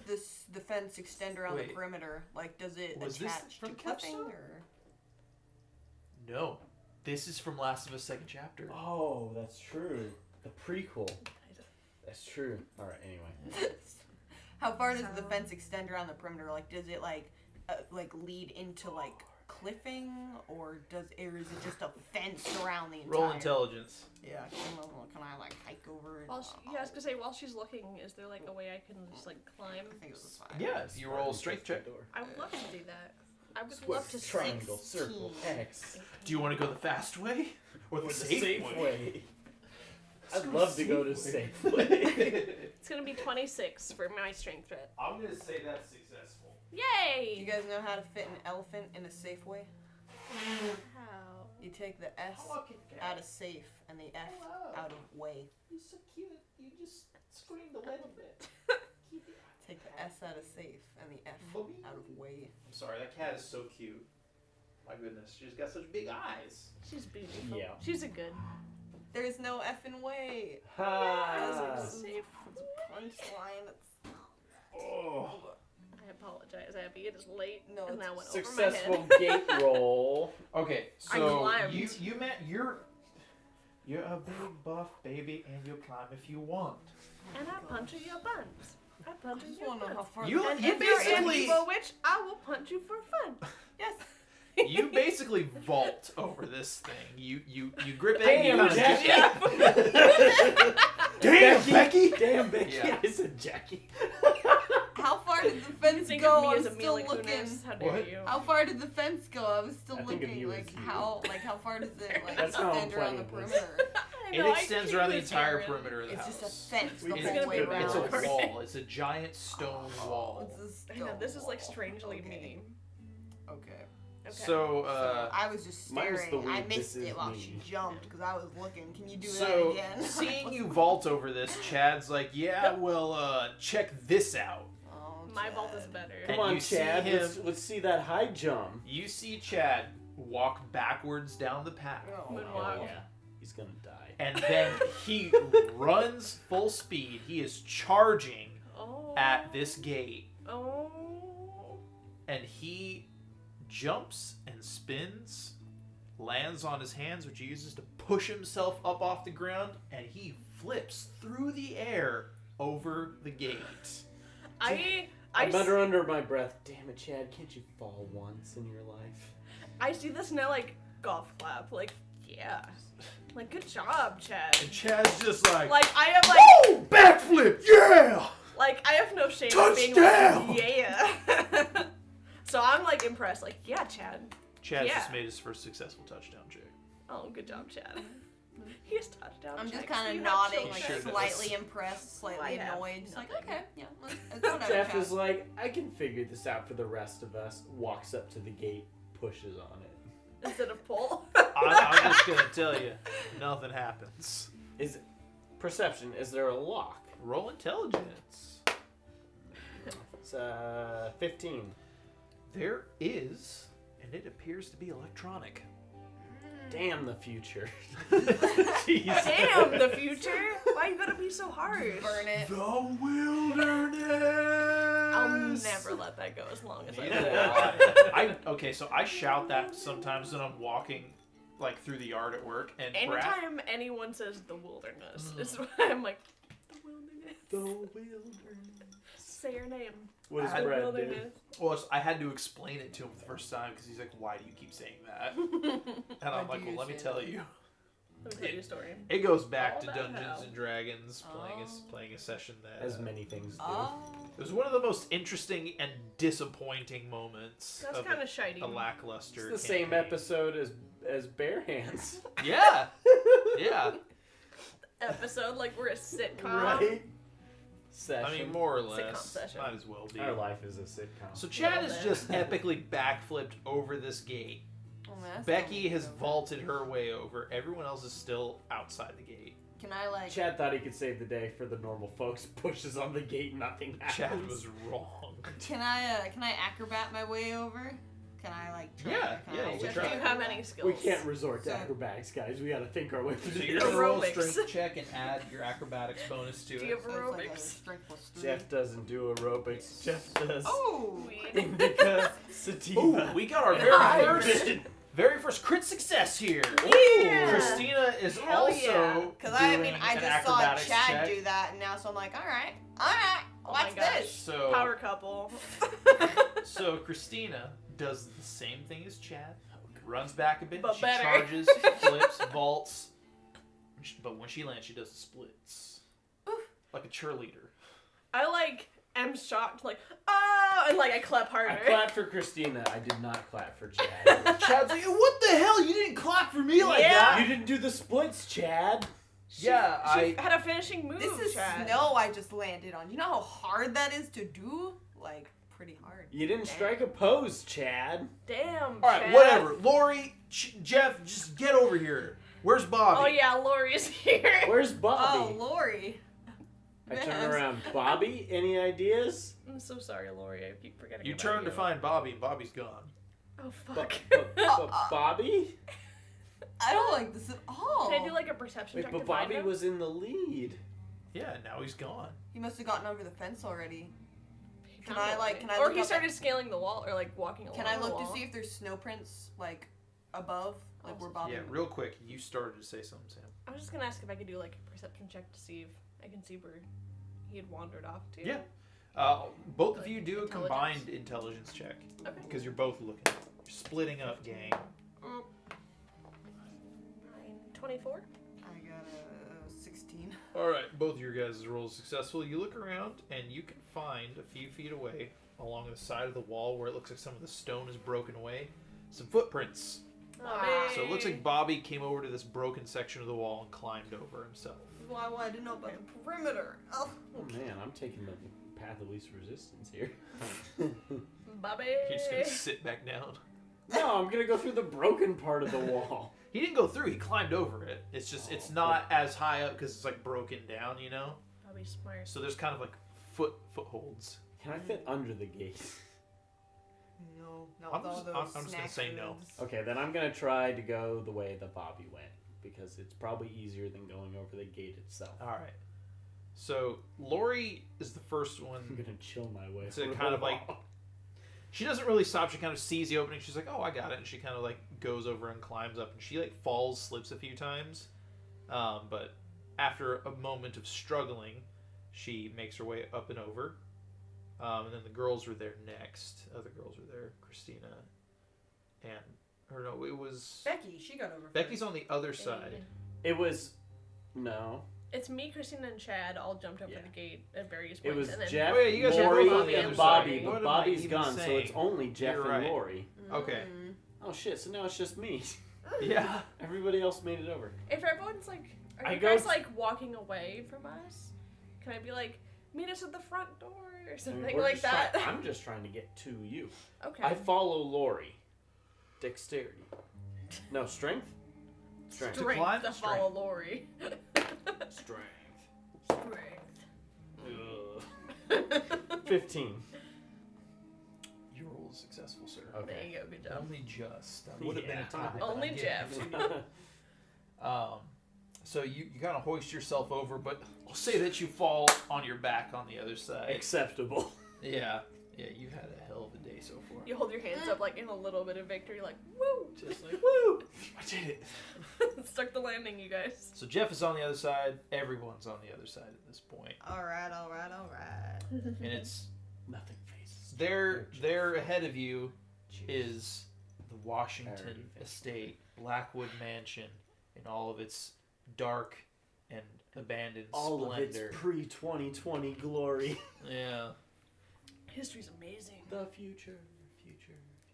the fence extend around Wait. the perimeter? Like, does it Was this attach to from clipping Capstone? or? No. This is from Last of Us second chapter. Oh, that's true. The prequel. That's true. Alright, anyway. How far does the So- fence extend around the perimeter? Like, does it like lead into like cliffing, or is it just a fence around the entire? Roll intelligence. Yeah. Can I like hike over it? While yeah, I was gonna say, while she's looking, is there like a way I can just like climb? I think it was a 5. Yeah, you roll a strength check. I would love to do that. I would Square, love to see. triangle, circle, X. Do you want to go the fast way or the Or safe, way? I'd love to go to Safeway. It's gonna be 26 for my strength threat. I'm gonna say that's successful. Do you Yay! guys know how to fit an elephant in a safe way? How? You take the S out of safe and the F out of way. You're so cute. You just screamed a little bit. Take the S out of safe and the F out of way. I'm sorry, that cat is so cute. My goodness, she's got such big eyes. She's beautiful. Yeah. She's a good. There's no effing way. Ha! It's a punchline. It's Oh. I apologize, Abby. It is late. No, and it's that went Successful over my head. gate roll. Okay, I so climbed. you met you're a big buff baby and you'll climb if you want. And I punch in your buns. I I punch in just your want to know how buns. far. You- the And you if you're an basically- evil witch, I will punch you for fun. Yes. You basically vault over this thing. You grip it Damn, and you Jackie. Damn, Becky! Damn, Becky. Yeah. I said Jackie. How far did the You fence think go? of me I'm as a still Mila looking. Kunis? How dare What? you? How far did the fence go? I was still I think of looking. you Like as you. how far does it like That's how I'm extend around the playing this. perimeter? I It know, I extends keep around the this entire here. perimeter of the It's house. just a fence We the just It's whole gonna way be good around. It's a Okay. wall. It's a giant stone wall. It's a I know, this is like stone strangely wall. mean. Okay. Okay. So, So I was just Minus staring. the I weed, missed this is it while me. she jumped because I was looking. Can you do that so again? seeing you vault over this, Chad's like, yeah, well, check this out. Oh, My vault is Chad. better. And Come on, you see Chad. him- Let's see that high jump. You see Chad walk backwards down the path. Oh, Moonwalk. yeah. He's gonna die. And then he runs full speed. He is charging Oh. at this gate. Oh. And he jumps and spins, lands on his hands, which he uses to push himself up off the ground, and he flips through the air over the gate. I mutter under my breath, damn it, Chad, can't you fall once in your life? I see this now like golf clap. Like, yeah. Like, good job, Chad. And Chad's just like, Like, I have like, oh, backflip, yeah! like I have no shame in being Touchdown! like, yeah. So I'm like impressed. Like, yeah, Chad. Chad Yeah. just made his first successful touchdown, Jake. Oh, good job, Chad. He has touchdown. I'm just checks. kind You of have nodding, children. like Sure does. slightly impressed, I slightly have annoyed. Just like, nothing. okay, yeah, it's whatever. Jeff Chad. is like, I can figure this out for the rest of us. Walks up to the gate, pushes on it. Instead of pull. I'm just gonna tell you, nothing happens. Is Perception. Is there a lock? Roll intelligence. It's 15. There is, and it appears to be electronic. Damn the future. Jeez. Damn, the future? Why you gotta be so harsh? Burn it. The wilderness. I'll never let that go as long as I Neither will live. Okay, so I shout that sometimes when I'm walking, like through the yard at work, and Brad. Anytime anyone says the wilderness, is why I'm like, the wilderness. The wilderness. Say your name. What does I- The Brad do? wilderness. Well, I had to explain it to him the first time because he's like, "Why do you keep saying that?" And I'm Why like, do "Well, you let me say tell that?" you." Let me tell you a story. It goes back All to that Dungeons hell. and Dragons, playing Oh. playing a session that As many things do. Oh. it was one of the most interesting and disappointing moments That's of kind of shiny. a lackluster. It's the same campaign. episode as Bare Hands. Yeah, yeah. Episode like we're a sitcom. Right? Session. I mean, more or Sitcom less. session. Might as well be. Our life is a sitcom. So Chad has bit. just epically backflipped over this gate. Oh, man, that's Becky not has over. vaulted her way over. Everyone else is still outside the gate. Can I like? Chad thought he could save the day for the normal folks. Pushes on the gate, nothing happens. Chad was wrong. Can I acrobat my way over? Can I like? Try, Yeah, can yeah, I you Jeff, try. do you have any skills? We can't resort to So- acrobatics, guys. We gotta think our way through So this. you're gonna roll a Aerobics. strength check and add your acrobatics bonus to Do it. you have So it's like a aerobics? strength plus 3. Jeff doesn't do aerobics. Jeff does Oh. Weed. indica sativa. Ooh, we got our very first crit success here. Yeah. Christina is Hell also yeah. Because I doing mean, I an just saw acrobatics Chad check. do that, and now so I'm like, all right, Oh my what's gosh. this? So Power couple. So Christina does the same thing as Chad. Runs back a bit. But she better. charges, flips, vaults. But when she lands, she does the splits. Like a cheerleader. I like am shocked, like, oh, and like I clap harder. I clapped for Christina. I did not clap for Chad. Chad's like, what the hell? You didn't clap for me like Yeah. that. You didn't do the splits, Chad. Yeah, She had a finishing move. This is Chad. snow I just landed on. You know how hard that is to do? Like, pretty hard. You didn't strike a pose, Chad. Damn. All right, Chad. whatever. Lori, Jeff, just get over here. Where's Bobby? Oh yeah, Laurie's here. Where's Bobby? Oh, Lori. I turn Yes. around. Bobby, any ideas? I'm so sorry, Laurie. I keep forgetting. You about turn to you. find Bobby, and Bobby's gone. Oh fuck. Bobby? I don't like this at all. Can I do like a perception Wait, check but to find Bobby him? was in the lead. Yeah, now he's gone. He must have gotten over the fence already. He Can found I, it like, already. can I Or look he up started scaling the wall, or like walking along Can I the look wall. to see if there's snow prints, like, above? Like, where Bobby Yeah, real quick, you started to say something, Sam. I was just gonna ask if I could do like a perception check to see if I can see where he had wandered off to. Yeah. Both of you do a Intelligence? combined intelligence check Okay. because you're both looking. You're splitting up, gang. 24. I got a 16. All right, both of your guys' rolls successful. You look around and you can find a few feet away, along the side of the wall where it looks like some of the stone is broken away, some footprints. So it looks like Bobby came over to this broken section of the wall and climbed over himself. Well, I wanted to know about the perimeter. Oh. Oh man, I'm taking the path of least resistance here. Bobby. You're just gonna sit back down. No, I'm gonna go through the broken part of the wall. He didn't go through. He climbed over it. It's just it's not as high up because it's like broken down, you know. Bobby's smart. So there's kind of like footholds. Can I fit under the gate? No, not I'm with all just- those I'm just gonna snack say no. foods. Okay, then I'm gonna try to go the way that Bobby went because it's probably easier than going over the gate itself. All right. So Laurie is the first I'm one. gonna chill my way. So through kind the of like- wall. She doesn't really stop. She kind of sees the opening. She's like, "Oh, I got it," and she kind of like goes over and climbs up. And she like falls, slips a few times, but after a moment of struggling, she makes her way up and over. And then the girls were there next. Other girls were there. Christina, and or no, it was Becky, she got over. Becky's on the other side. It was no. It's me, Christina, and Chad all jumped over Yeah. the gate at various It points. was and then Jeff, Oh, yeah, you guys are Laurie, both on the and other Bobby, side. but What am I Bobby's even gone, so saying? it's only Jeff You're and right. Laurie. Okay. Oh shit! So now it's just me. Yeah. Everybody else made it over. If everyone's like, are I you go guys t- like walking away from us? Can I be like, meet us at the front door or something We're like just that? I'm just trying to get to you. Okay. I follow Laurie. Dexterity. No, strength? Strength. To climb? to follow Laurie. Strength. Strength. 15. Your roll is successful, sir. There Okay. you go. Good job. Only just. That would have been Yeah. a tie. but Only I gave Jeff. it to you. So you kind of hoist yourself over, but I'll say that you fall on your back on the other side. Acceptable. Yeah, you had a hell of a day so far. You hold your hands up like in a little bit of victory, like woo! Just like, woo! I did it. Stuck the landing, you guys. So Jeff is on the other side. Everyone's on the other side at this point. Alright. And it's Nothing faces. there ahead of you is the Washington Parody face. Estate, Blackwood Mansion, in all of its dark and abandoned All splendor. of its pre-2020 glory. Yeah. History's amazing. The future.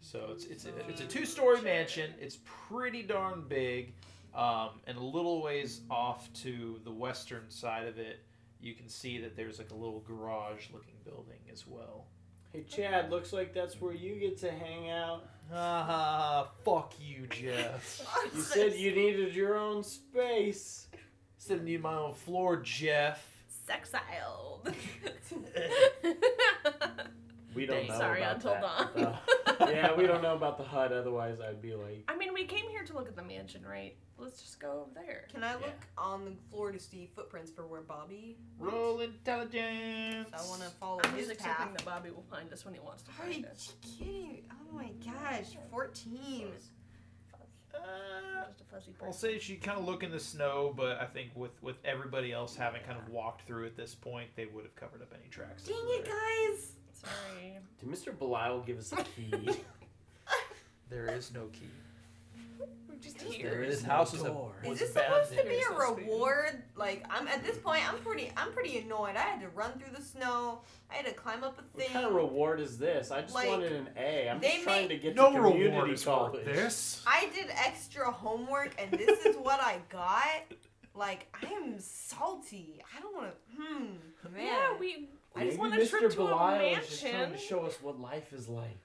So it's a 2-story mansion. It's pretty darn big, and a little ways off to the western side of it, you can see that there's like a little garage-looking building as well. Hey, Chad, looks like that's where you get to hang out. Fuck you, Jeff. You said you needed your own space. Instead of need my own floor, Jeff. Sexiled. We don't know Sorry, about until that. dawn. Yeah, we don't know about the HUD. Otherwise, I'd be like, I mean, we came here to look at the mansion, right? Let's just go over there. Can I look on the floor to see footprints for where Bobby went? Roll intelligence. I want to follow I'm his just path. accepting that Bobby will find us when he wants to Are you find us. kidding? Oh my gosh, 14. Just a fuzzy I'll person. say she kind of look in the snow, but I think with everybody else having kind of walked through at this point, they would have covered up any tracks. that Dang were it, there. guys! Sorry. did Mr. Belial give us a key? There is no key. We're just There here. is This house is door. was Is this supposed to abandoned. be a You're so sweet. reward? Like, I'm at this point, I'm pretty annoyed. I had to run through the snow. I had to climb up a What thing. kind of reward is this? I just Like, wanted an A. I'm they just trying made- to get No to reward community is for college. this. I did extra homework, and this is what I got. Like, I am salty. I don't want to. Man. Yeah, I Maybe just want a Mr. trip to a Belial is just trying mansion. to show us what life is like.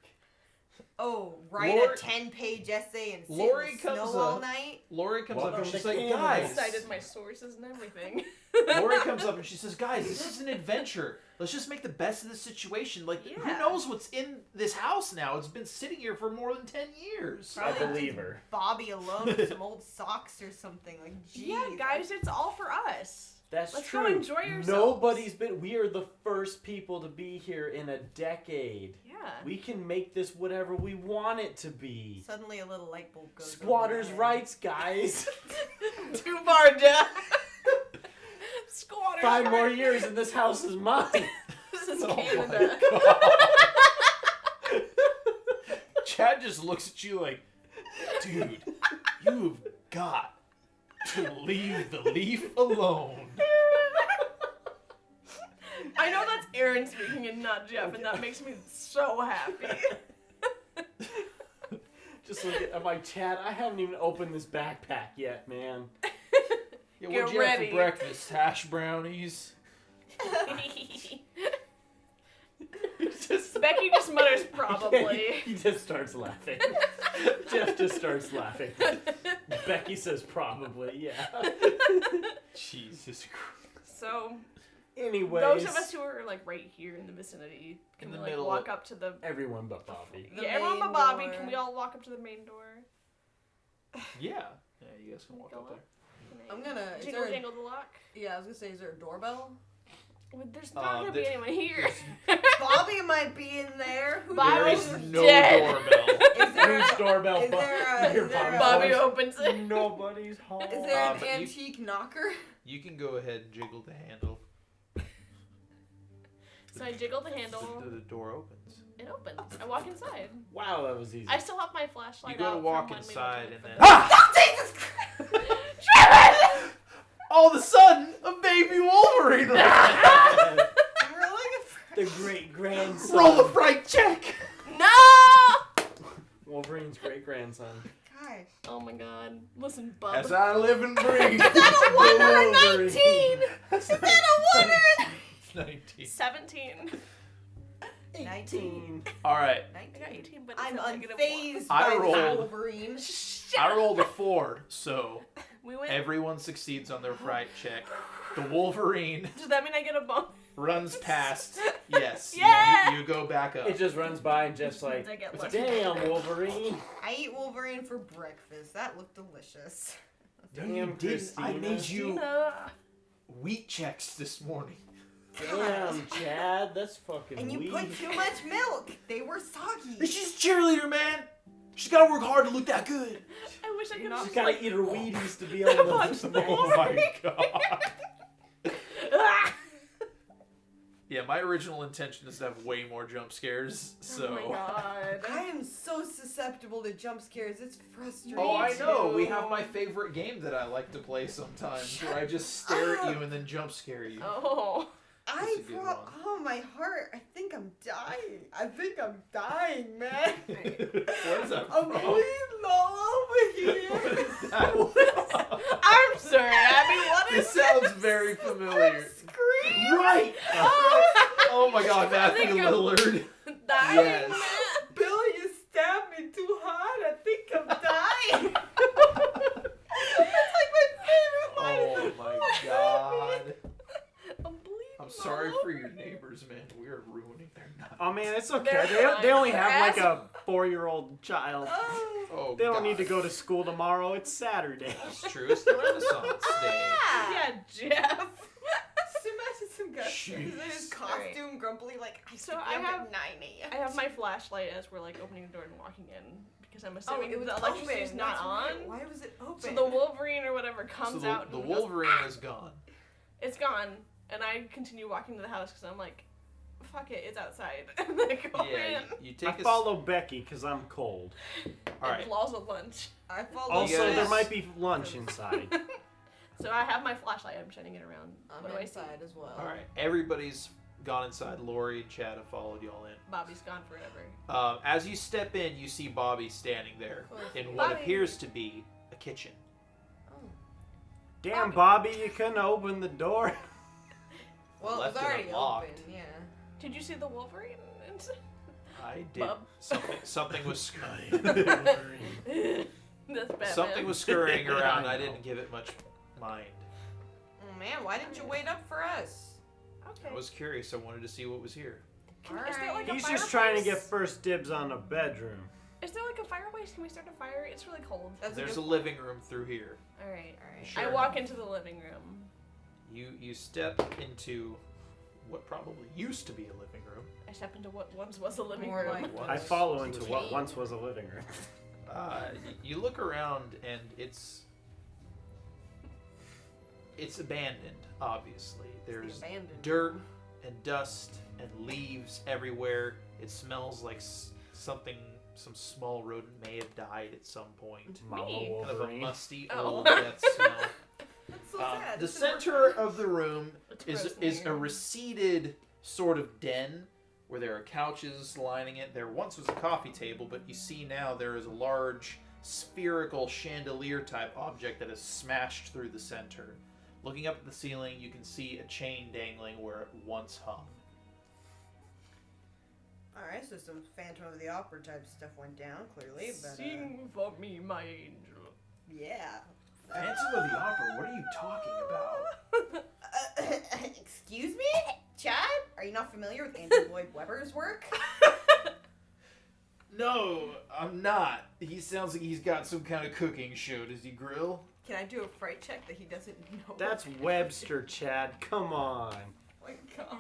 Oh, write Laurie- a 10-page essay and sit Laurie in the snow comes all up. night. Lori comes Welcome up and she's to like, Canada. I guys. cited my sources and everything. Lori comes up and she says, guys, this is an adventure. Let's just make the best of the situation. Like, who Yeah. knows what's in this house now? It's been sitting here for more than 10 years. I Probably believe her. Bobby alone with some old socks or something. Like, geez. Yeah, guys, it's all for us. That's Let's true. go enjoy yourselves. Nobody's been. We are the first people to be here in a decade. Yeah. We can make this whatever we want it to be. Suddenly a little light bulb goes Squatters' over my head. rights, guys. Too far, Jeff. Squatters. 5 more rights. years and this house is mine. This is Oh my Canada. Chad just looks at you like, dude, you've got to leave the leaf alone. I know that's Aaron speaking and not Jeff, and that makes me so happy. Just look at my Chad. I haven't even opened this backpack yet, man. Yeah, Get what'd you have ready. for breakfast? Hash brownies? Becky just mutters probably. He just starts laughing. Jeff just starts laughing. Becky says probably, yeah. Jesus Christ. So Anyways, those of us who are like right here in the vicinity, can In we the like middle walk of- up to the everyone but Bobby. The yeah, everyone main but Bobby, door. can we all walk up to the main door? Yeah. Yeah, you guys can walk Go up there. up? I'm gonna. Is Jingle there a, jangle the lock. yeah, I was gonna say, is there a doorbell? Well, there's not gonna be there- anyone here. Bobby might be in there. Who Bobby- There knows? is no dead. doorbell. Is there Whose a, doorbell? is there a- Your is there a- Bobby voice. opens it. Nobody's home. is there an but you- antique knocker? You can go ahead and jiggle the handle. So I jiggle the handle. The door opens. It opens. I walk inside. Wow, that was easy. I still have my flashlight. You go to out walk from when we inside went and to then... the- Ah! Jesus Christ! Travis! All of a sudden, a baby Wolverine. I'm really the great grandson. Roll the fright check. No! Wolverine's great grandson. Gosh. Oh my god. Listen, bub. As I live and breathe. Is that a 1 or a Wolverine. 19? Is that a 1 or a 19. 17. 19? All right. I got 18, but I'm it's a negative unfazed I by rolled. the Wolverine. one. I rolled a 4, so We went. Everyone succeeds on their fright check. The Wolverine Does that mean I get a bonus? runs past. Yes. Yeah! You go back up. It just runs by and Jeff's like, I get lucky. damn, Wolverine. I ate Wolverine for breakfast. That looked delicious. No, you Damn, didn't. I Christina. made you No. wheat checks this morning. Damn, Chad, that's fucking And you weak. put too much milk. They were soggy. She's a cheerleader, man. She's got to work hard to look that good. I wish I could You're not- have She's just gotta like. eat her Wheaties to be able Punch to... the Oh my god. Ah! Yeah, my original intention is to have way more jump scares. So. Oh my god. I am so susceptible to jump scares. It's frustrating. Oh, I know. too. We have my favorite game that I like to play sometimes, where I just stare at you and then jump scare you. Oh. I That's a good brought. one. Oh, my heart. I think I'm dying. I think I'm dying, man. What is that I'm from? bleeding all over here. What is that? I'm sorry, Abby. What It is sounds very familiar. Scream. Right! Oh my god, Matthew think I'm- Lillard. dying? Yes. Bill, you stabbed me too hard. I think I'm dying. That's like my favorite line. Oh my god. I'm bleeding. I'm sorry all for over your me. neighbors, man. We are ruining their night. Oh man, it's okay. They're They only fine. have like They're a 4-year-old child. Oh. Oh, They don't god. need to go to school tomorrow. It's Saturday. That's true. It's the Renaissance Day. Yeah, Jeff. Imagine some guy Jeez. in his costume, grumpily, like, I So so I I have- at 9 a.m. I have my flashlight as we're like opening the door and walking in because I'm Oh, assuming it was the electricity's open. not That's on. right. Why was it open? So the Wolverine or whatever So comes the, out. the and goes, Wolverine is gone. It's gone, and I continue walking to the house because I'm like, fuck it, it's outside. And then go Yeah, in. you I take a follow Becky because I'm cold. Alright. And Laws of lunch. I followed Also, guys- there might be lunch inside. So I have my flashlight. I'm shining it around. I'm What do I see? inside as well. Alright. Everybody's gone inside. Lori and Chad have followed y'all in. Bobby's gone forever. As you step in, you see Bobby standing there Of course. in what Bobby. appears to be a kitchen. Oh. Damn, Bobby, you couldn't open the door. Well, Left it was it already unlocked. open, yeah. Did you see the Wolverine? I did. Bub. Something was scurrying. That's Batman. Something was scurrying around. I I know. didn't give it much mind. Oh, man, why didn't you wait up for us? Okay. I was curious. I wanted to see what was here. Is there like a He's just trying to get fireplace? first dibs on the bedroom. Is there like a fireplace? Can we start a fire? It's really cold. That's There's a good living room through here. All right. Alright. Sure. I walk into the living room. You step into what probably used to be a living room. I step into what once was a living More room. like- Once I follow was a into living what room. once was a living room. You look around and it's abandoned. Obviously, there's abandoned. dirt and dust and leaves everywhere. It smells like something. Some small rodent may have died at some point. Mama Me. Kind of a Wolverine. musty Oh. old death smell. That's so sad. The This is more center fun. of the room It's is gross in is a here. receded sort of den where there are couches lining it. There once was a coffee table, but you see now there is a large spherical chandelier type object that is smashed through the center. Looking up at the ceiling, you can see a chain dangling where it once hung. Alright, so some Phantom of the Opera type stuff went down, clearly, but, Sing for me, my angel. yeah. Phantom of the Opera, what are you talking about? Excuse me? Chad? Are you not familiar with Andrew Lloyd Webber's work? No, I'm not. He sounds like he's got some kind of cooking show. Does he grill? Can I do a fright check that he doesn't know? That's Webster, Chad. Come on. Oh my god.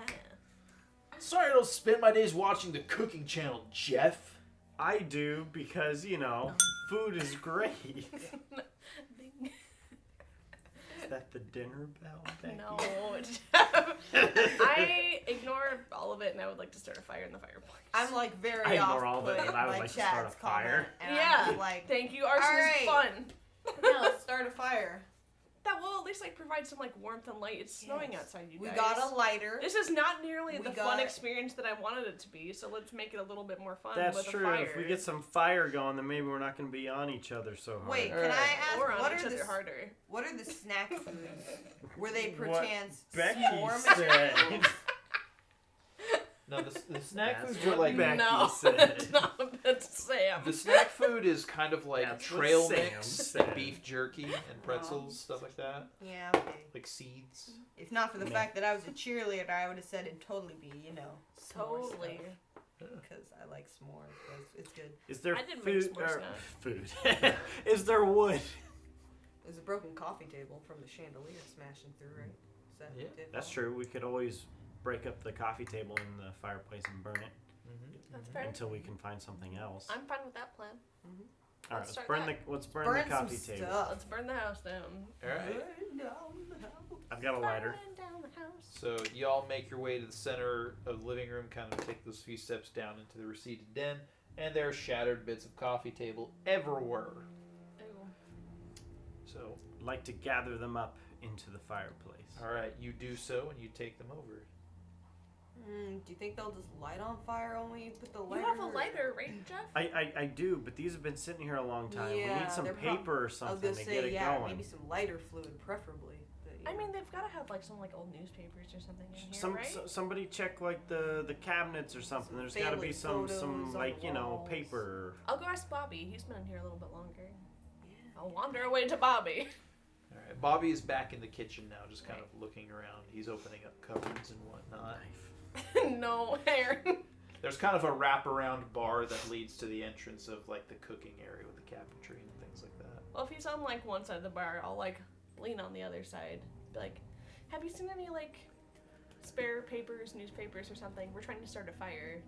Sorry I don't spend my days watching the cooking channel, Jeff. I do because, you know, food is great. Bing. Is that the dinner bell, Becky? No, Jeff. I ignore all of it, and I would like to start a fire in the fireplace. I'm like very I off ignore all of it, put but I would by like to start a Chad's fire. comment, and Yeah. I'm just like, Thank you. Arson is Alright. fun. yeah, let's start a fire. That will at least like provide some like warmth and light. It's snowing Yes. outside, you We guys. got a lighter. This is not nearly We the got- fun experience that I wanted it to be, so let's make it a little bit more fun That's with true. a fire. If we get some fire going, then maybe we're not going to be on each other so hard. Wait, can Alright. I ask, or on what each are, other the, harder. what are the snack foods? Were they What perchance Becky s'more said. materials? No, the snack That's foods are what like Becky no, said. that's not what that said. Sam. The snack food is kind of like That's what trail Sam mix said. and beef jerky and pretzels, stuff like that. Yeah, okay. Like seeds. If not for the Meh. fact that I was a cheerleader, I would have said it'd totally be, s'more Totally. stuff. Because I like s'mores, but it's good. Is there I didn't make food? s'mores Or, now. food. Is there wood? There's a broken coffee table from the chandelier smashing through, right? Is that Yeah, did That's fall? true. We could always break up the coffee table in the fireplace and burn it That's fair. until we can find something else. I'm fine with that plan. All right, let's start let's burn the Burn some coffee table. stuff. Let's burn the house down. All right. Burn down the house. I've got a lighter. Burn down the house. So y'all make your way to the center of the living room, kind of take those few steps down into the receded den, and there are shattered bits of coffee table everywhere. Ew. So, Like to gather them up into the fireplace. all right, you do so, and you take them over. Do you think they'll just light on fire when you put the You lighter? have a lighter, right, Jeff? I do, but these have been sitting here a long time. We Yeah, need some they're paper or I was something gonna to say, get it yeah, going. maybe some lighter fluid, preferably. But, I mean, they've got to have like some like old newspapers or something in here, Some right? somebody check like the cabinets or something. Some There's got to be family some photos on like the walls. paper. I'll go ask Bobby. He's been in here a little bit longer. I'll wander away to Bobby. All right, Bobby is back in the kitchen now, just kind of looking around. He's opening up cupboards and whatnot. No hair. There's kind of a wraparound bar that leads to the entrance of like the cooking area with the cabinetry and things like that. Well, if he's on like one side of the bar, I'll like lean on the other side. Be like, have you seen any like spare papers, newspapers, or something? We're trying to start a fire.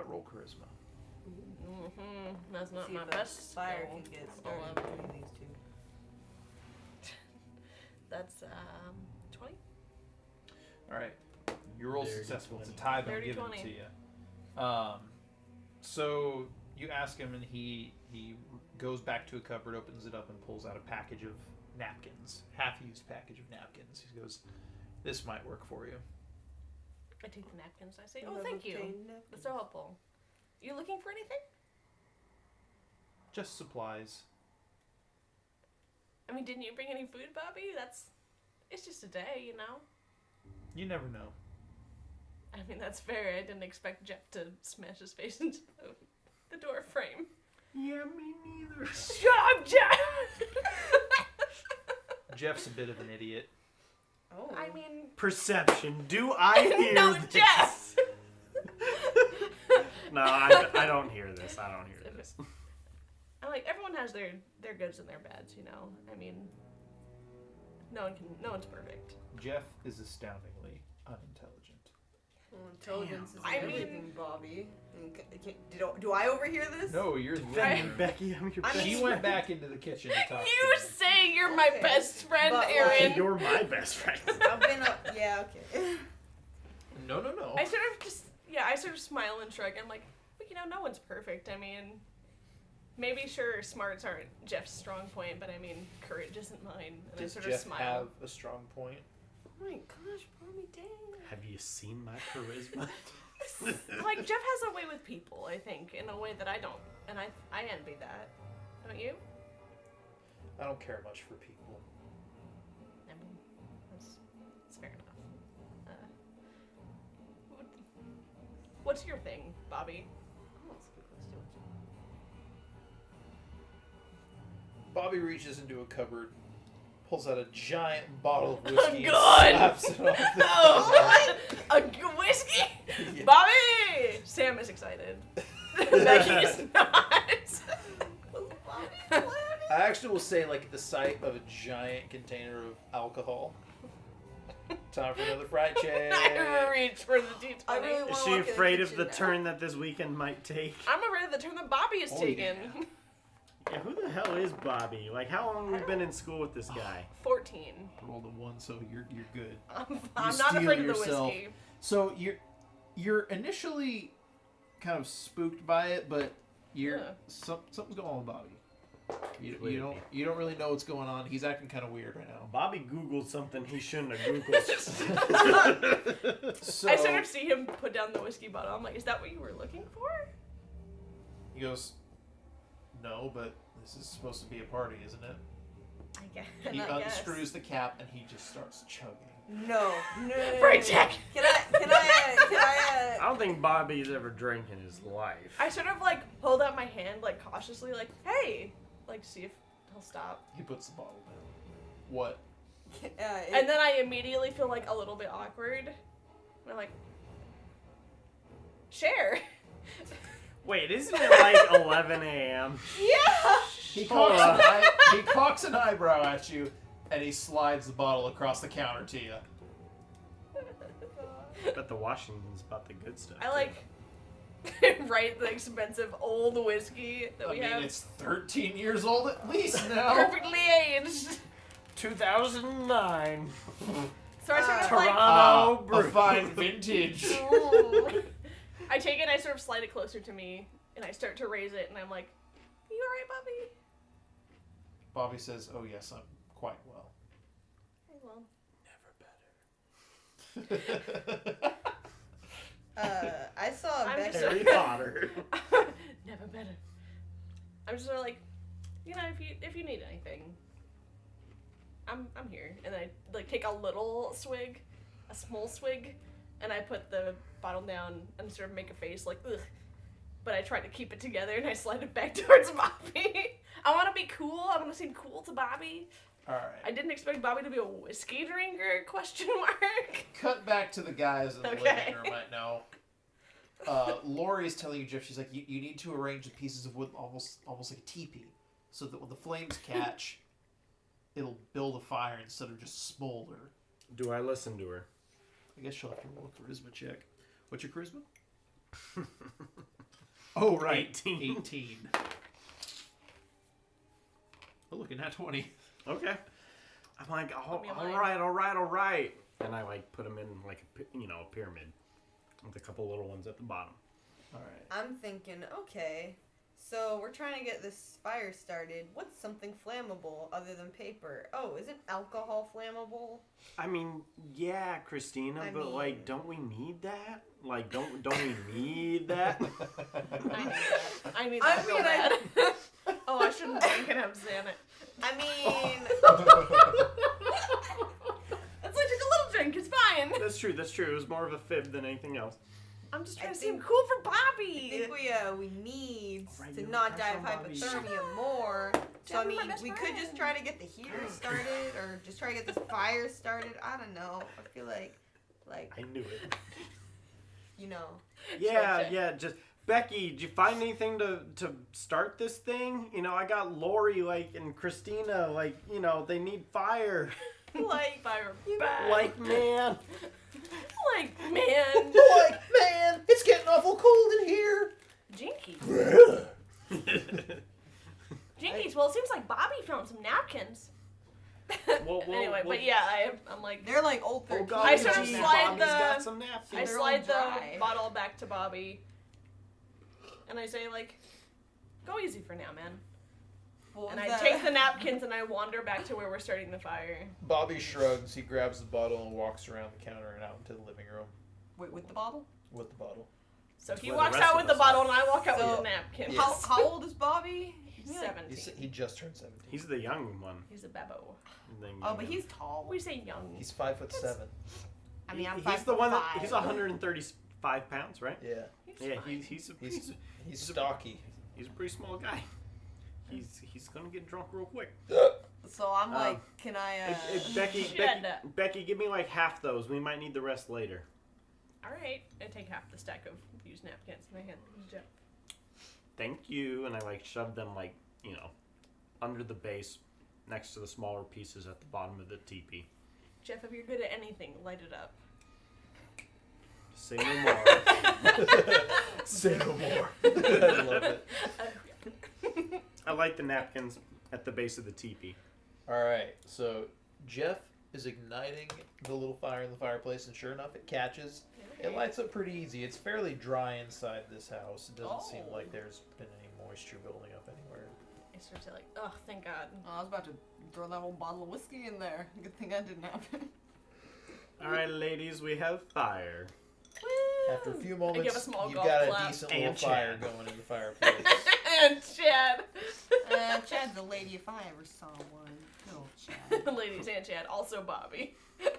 Roll charisma. That's not see my if the best fire skill. can get started 11. between these two. That's 20. All right, you roll Dirty successful. It's a 20. tie, but I'm Dirty giving it 20. to you. So you ask him, and he goes back to a cupboard, opens it up, and pulls out a package of napkins, half-used package of napkins. He goes, "This might work for you." I take the napkins. I say, You oh, have thank you. obtained napkins. That's so helpful. You looking for anything? Just supplies. I mean, didn't you bring any food, Bobby? It's just a day, you know? You never know. I mean, that's fair. I didn't expect Jeff to smash his face into the door frame. Yeah, me neither. Shut up, Jeff! Jeff's a bit of an idiot. Oh. I mean... Perception. Do I hear no, this? Jeff! No, I don't hear this. I don't hear this. I'm like, everyone has their goods and their bads, you know? I mean, no one's perfect. Jeff is astoundingly unintelligent. Well, intelligence is I mean- everything, Bobby. Do I overhear this? No, you're Right. the Becky, I'm your I best mean- She went back into the kitchen to talk You to him. say you're my Okay. best friend, But, like, Aaron. You're my best friend. I've been yeah, okay. No. I sort of smile and shrug. I'm like, well, you know, no one's perfect. I mean, maybe sure smarts aren't Jeff's strong point, but I mean, courage isn't mine. And Does I sort of Jeff smile. have a strong point? Oh my gosh, Bobby, dang. Have you seen my charisma? Like, Jeff has a way with people, I think, in a way that I don't. And I envy that. Don't you? I don't care much for people. I mean, that's fair enough. What's your thing, Bobby? Oh, that's a good question. Bobby reaches into a cupboard, pulls out a giant bottle of whiskey, and God! slaps it on the Oh, a whiskey? Yeah. Bobby! Sam is excited. Becky is not. I actually will say, like, at the sight of a giant container of alcohol. Time for another fried check. I reach for the D20. I really Is wanna she walk in the afraid of kitchen the now. turn that this weekend might take? I'm afraid of the turn that Bobby is Oh, taking. yeah. Yeah, who the hell is Bobby? Like, how long have we been in school with this guy? 14. Rolled a 1, so you're good. I'm not steel afraid of the yourself. whiskey. So you're initially kind of spooked by it, but you're Yeah. something's going on with Bobby. You don't really know what's going on. He's acting kind of weird right now. Bobby Googled something he shouldn't have Googled. So I sort of see him put down the whiskey bottle. I'm like, is that what you were looking for? he goes, "No, but this is supposed to be a party, isn't it?" I guess. He I guess. unscrews the cap and he just starts chugging. No. Right, Jack. Can I don't think Bobby's ever drank in his life. I sort of like hold out my hand like cautiously, like, hey, like see if he'll stop. He puts the bottle down. What? And then I immediately feel like a little bit awkward. And I'm like, share. Wait, isn't it like 11 a.m.? Yeah. He Hold cocks, on. he cocks an eyebrow at you, and he slides the bottle across the counter to you. But the Washington's about the good stuff. I like write the expensive old whiskey that we have. It's 13 years old at least now. Perfectly aged. 2009. So I sort of like, Toronto A brew. fine vintage. I take it and I sort of slide it closer to me, and I start to raise it, and I'm like, you alright, Bobby? Bobby says, "Oh yes, I'm quite well." Well, I saw I'm Becky. just- Harry Potter. never better. I'm just sort of like, you know, if you need anything, I'm here. And I like take a little swig, a small swig, and I put the bottle down and sort of make a face like ugh. But I try to keep it together and I slide it back towards Bobby. I want to be cool. I want to seem cool to Bobby. All I right. didn't expect Bobby to be a whiskey drinker? Question mark. Cut back to the guys in the Okay. living room right now. Laurie is telling you, Jeff. She's like, you need to arrange the pieces of wood almost like a teepee, so that when the flames catch, it'll build a fire instead of just smolder. Do I listen to her? I guess she'll have to roll a charisma check. What's your charisma? Oh, right. 18. 18. Oh, look, at 20. Okay. I'm like, oh, Put me in all line. right. And I like put them in like a pyramid with a couple little ones at the bottom. All right. I'm thinking, okay, so we're trying to get this fire started. What's something flammable other than paper? Oh, isn't alcohol flammable? I mean, yeah, Christina, I but mean- like, don't we need that? Like, don't we need that? I need I that real mean, bad. Oh, I shouldn't drink and have Xanax. I mean, It's like just a little drink. It's fine. That's true. It was more of a fib than anything else. I'm just I trying to seem think- cool for I Bobby. think we need Right, to you're not die crush of on Bobby. hypothermia more. So I Jeff is my mean, best we could just friend. try to get the heater started, or just try to get this fire started. I don't know. I feel like I knew it. you know. Yeah. Just Becky, did you find anything to start this thing? You know, I got Laurie and Christina. They need fire. Like fire You bad. Like man. Like man. Like, man, it's getting awful cold in here. Jinkies. Jinkies. Well, it seems like Bobby found some napkins. Whoa, Anyway, whoa. but yeah, I'm like, They're like old 13. Oh God, I sort of gee, slide Bobby's the- got some napkins. I they're slide all the dry. bottle back to Bobby, and I say like, go easy for now, man. What And was I that? take the napkins and I wander back to where we're starting the fire. Bobby shrugs. He grabs the bottle and walks around the counter and out into the living room Wait, with the bottle? with the bottle. So That's he where the walks rest out of with the us bottle are. and I walk out So, with the napkins. How old is Bobby? He's He's like- 17. He just turned 17. He's the young one. He's a babo. Oh, but he's tall. We say young. He's 5'7". I mean, I'm He's the one that 5'5". he's 135 pounds, right? Yeah, Yeah, fine. he's stocky. he's a pretty small guy. He's gonna get drunk real quick. So I'm like, can I? Becky, give me like half those. We might need the rest later. All right. I take half the stack of used napkins and I hand them to Jeff. Thank you, and I shove them under the base, next to the smaller pieces at the bottom of the teepee. Jeff, if you're good at anything, light it up. Say no more. Say no more. I love it. I like the napkins at the base of the teepee. All right, so Jeff is igniting the little fire in the fireplace, and sure enough, it catches. It lights up pretty easy. It's fairly dry inside this house. It doesn't seem like there's been any moisture building up anywhere. I start to like, oh, thank God. I was about to throw that whole bottle of whiskey in there. Good thing that didn't happen. All right, ladies, we have fire. After a few give moments, a small you've golf got a clap. decent And little fire Chad. going in the fireplace. And Chad. Chad's the lady if I ever saw one. Little Chad. Ladies and Chad, also Bobby. Oh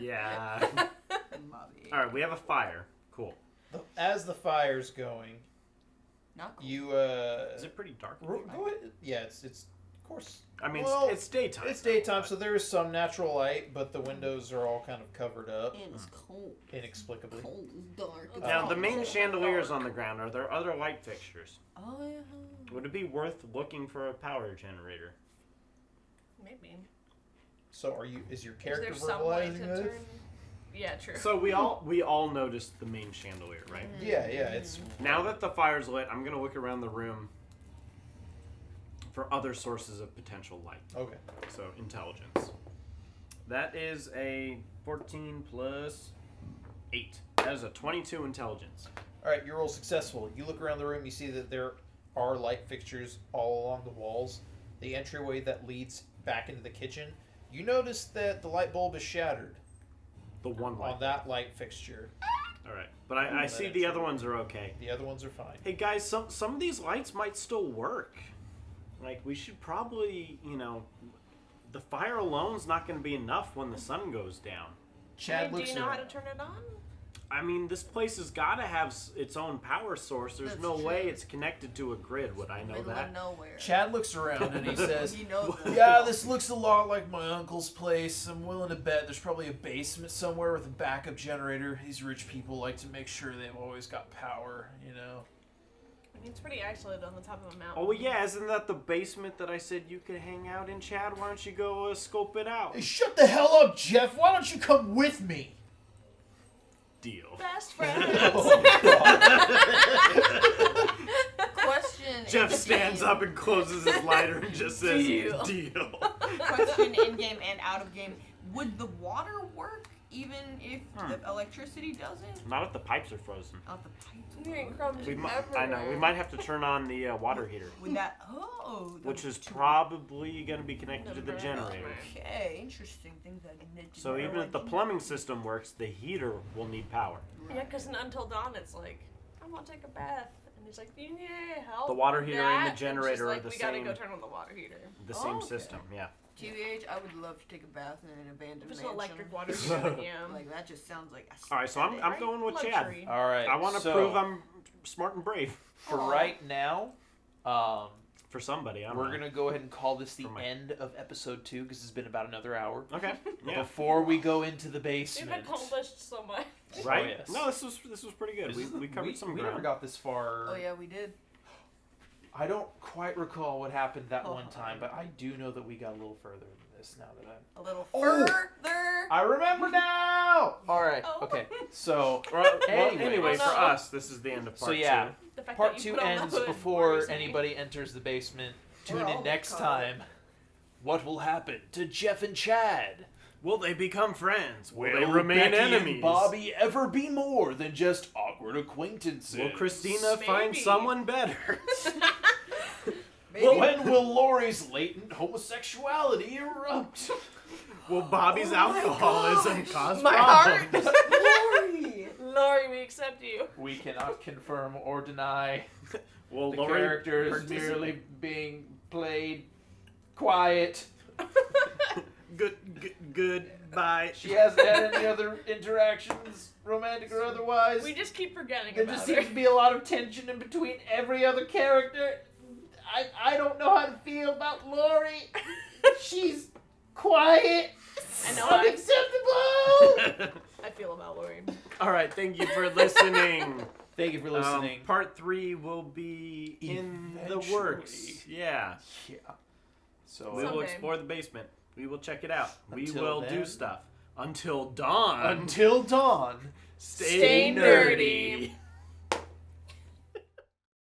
yeah. Yeah. And Bobby. All right, we have a fire. Cool. as the fire's going, Not cool. you Is it pretty dark? go ahead. Yeah, it's of course. I mean, Well, it's daytime. It's daytime, so there is some natural light, but the windows are all kind of covered up And it's cold. inexplicably. Cold is dark. It's Now, cold. the main chandelier's on the ground. Are there other light fixtures? Oh yeah. Would it be worth looking for a power generator? Maybe. So is your Is character there some way verbalizing to this? turn? Yeah, true. So we all noticed the main chandelier, right? Yeah, it's Now that the fire's lit, I'm gonna look around the room for other sources of potential light. okay. So intelligence. That is a 14 plus 8. That is a 22 intelligence. All right, you roll successful. You look around the room, you see that there are light fixtures all along the walls. The entryway that leads back into the kitchen. You notice that the light bulb is shattered The one light. on that light fixture. All right, but I that see the other ones are okay. The other ones are fine. Hey guys, some of these lights might still work. Like we should probably, the fire alone's not going to be enough when the sun goes down. Chad do looks you know how around. to turn it on? I mean, this place has got to have its own power source. There's That's no true. way it's connected to a grid. Would I know Middle that? of nowhere. Chad looks around and he says, He knows that. "Yeah, this looks a lot like my uncle's place. I'm willing to bet there's probably a basement somewhere with a backup generator. These rich people like to make sure they've always got power, you know." I mean, it's pretty isolated on the top of a mountain. Oh well, yeah, isn't that the basement that I said you could hang out in, Chad? Why don't you go scope it out? Hey, shut the hell up, Jeff. Why don't you come with me? Deal. Best friends. Question. Jeff in stands game. up and closes his lighter and just says, Deal. "Deal." Question in game and out of game. Would the water work even if the electricity doesn't? Not if the pipes are frozen. Out the pipes. You're getting crumbs I know. We might have to turn on the water heater, Would that? Oh. that which would is too- probably going to be connected to the Never generator. Okay, interesting things I didn't. So even if the plumbing system works, the heater will need power. Yeah, because Until Dawn, it's like, I want to take a bath. And he's like, you need help. The water with heater and the that?" generator she's are like, the we gotta go same- turn on the water heater. The Oh, same okay. system, yeah. TBH, I would love to take a bath in an abandoned Just mansion. an electric water heater, yeah. Like that just sounds like. All right, so I'm Right? going with Luxury. Chad. All right. I want to so, prove I'm smart and brave For Aw. right now, for somebody. I don't we're know. going to go ahead and call this the For my- end of episode 2 because it's been about another hour. Okay. Yeah. Before we go into the You've basement. accomplished so much. Right. Oh, yes. No, this was pretty good. We covered some we ground. never got this far. Oh yeah, we did. I don't quite recall what happened that Oh. one time, but I do know that we got a little further than this now that I'm... A little Oh! further. I remember now! Alright, Oh. okay. So, Well, Anyway. anyway, Oh, for no. us, this is the end of part so yeah, 2. The fact part that you 2 put on the ends hood before worries me. anybody enters the basement. We're Tune in all next caught. time. What will happen to Jeff and Chad? Will they become friends? Will they Will remain Becky enemies? and Bobby ever be more than just awkward acquaintances? Will Christina find Maybe. someone better? Maybe. When will Laurie's latent homosexuality erupt? Will Bobby's Oh my alcoholism gosh. cause My problems? Lori. Laurie, we accept you. We cannot confirm or deny Will the Laurie character is participate? merely being played quiet. Goodbye. She hasn't had any other interactions, romantic or otherwise. We just keep forgetting There about just her. seems to be a lot of tension in between every other character. I don't know how to feel about Laurie. She's quiet. I know how Unacceptable. I feel about Laurie. All right, thank you for listening. Thank you for listening. Part 3 will be in the Eventually. works. Yeah. Yeah. So We will Someday. explore the basement. We will check it out. We Until will do then. stuff. Until dawn. until dawn. Stay Stay nerdy. nerdy.